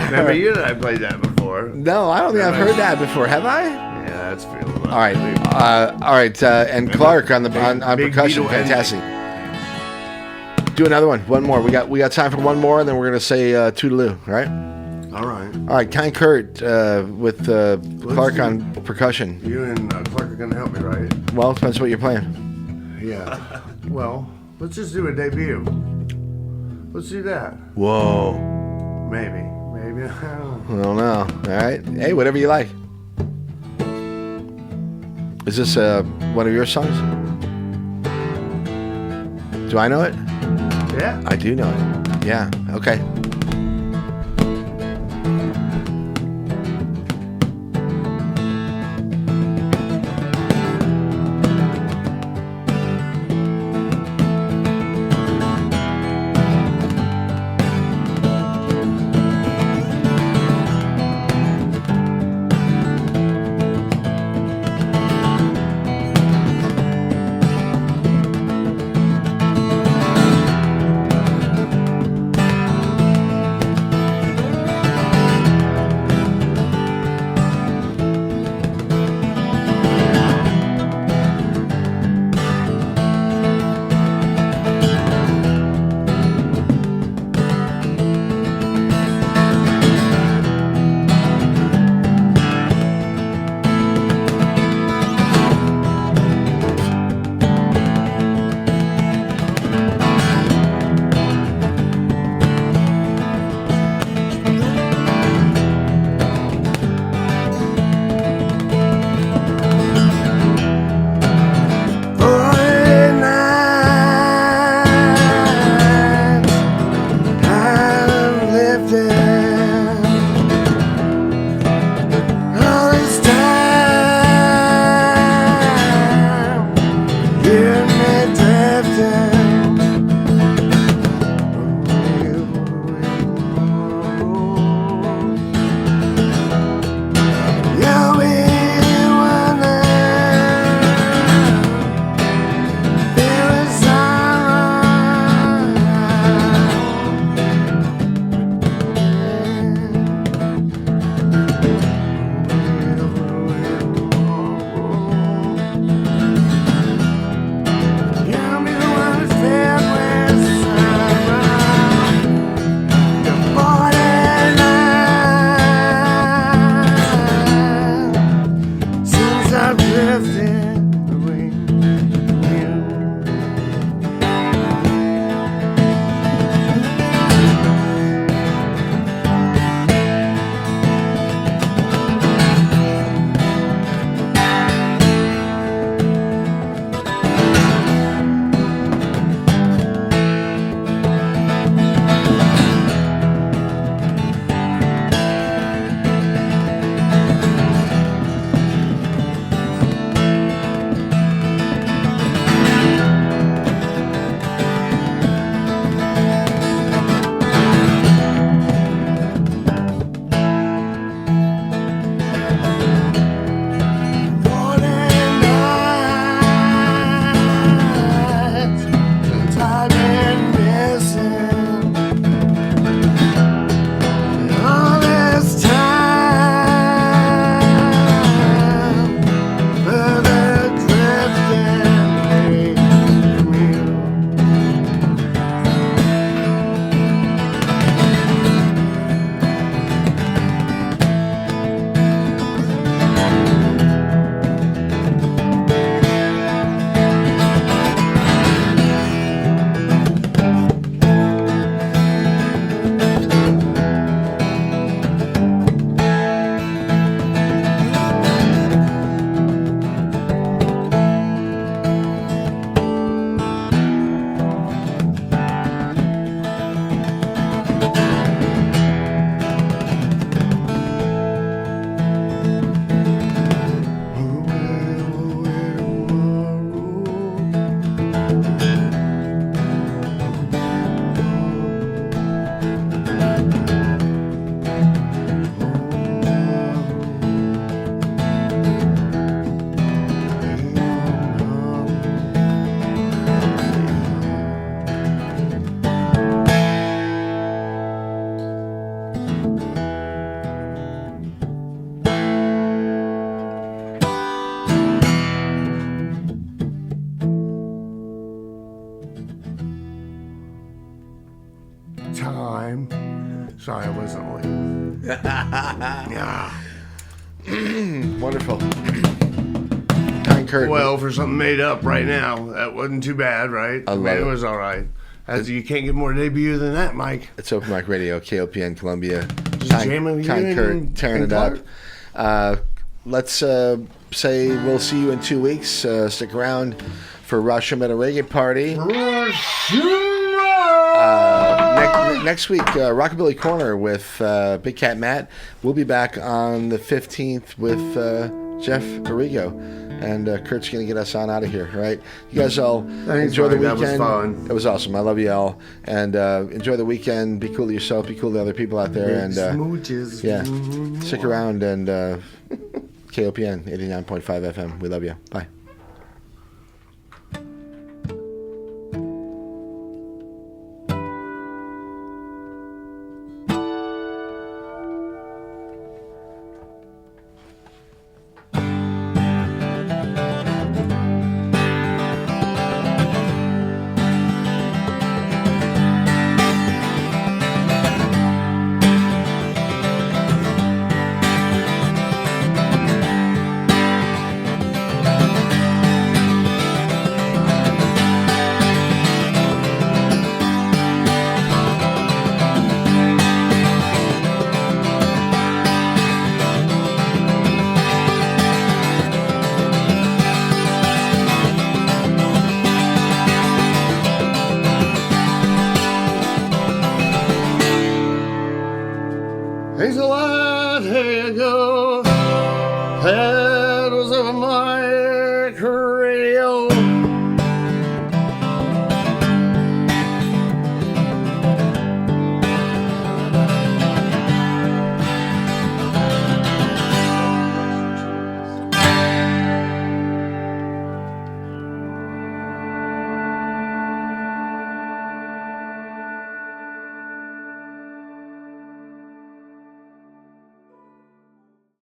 Remember you and I played that before. No, I don't think I've heard that before. Have I? Yeah, that's feeling. All right, and Clark on percussion, Beatle fantastic. Do another one, one more. We got time for one more, and then we're gonna say toodaloo. All right. All right, Kind Kurt with Clark on percussion. You and Clark are gonna help me, right? Well, depends what you're playing. Yeah. Well, let's just do a debut. Let's do that. Whoa. Maybe. I don't know. All right. Hey, whatever you like. Is this one of your songs? Do I know it? Yeah. I do know it. Yeah. Okay. drifting away from you. Time. Sorry, I wasn't looking. Yeah. Wonderful. Kind Kurt. Well, for something made up right now, that wasn't too bad, right? I love mean, it. It was all right. As you can't get more debut than that, Mike. It's Open Mic Radio, KOPN Columbia. jamming with you Kind Kurt, and- tearing and it up. Clark? Let's say we'll see you in 2 weeks. Stick around for Rosh Hashanah Reggae Party. Next week, Rockabilly Corner with Big Cat Matt. We'll be back on the 15th with Jeff Arrigo. And Kurt's going to get us on out of here, all right? You guys all Thanks, enjoy the Mike. weekend. That was fun. It was awesome. I love you all. And enjoy the weekend. Be cool to yourself. Be cool to other people out there. And Smooches. yeah, stick around. And KOPN 89.5 FM. We love you. Bye. Thanks a lot, here you go. That was Open Mic Radio.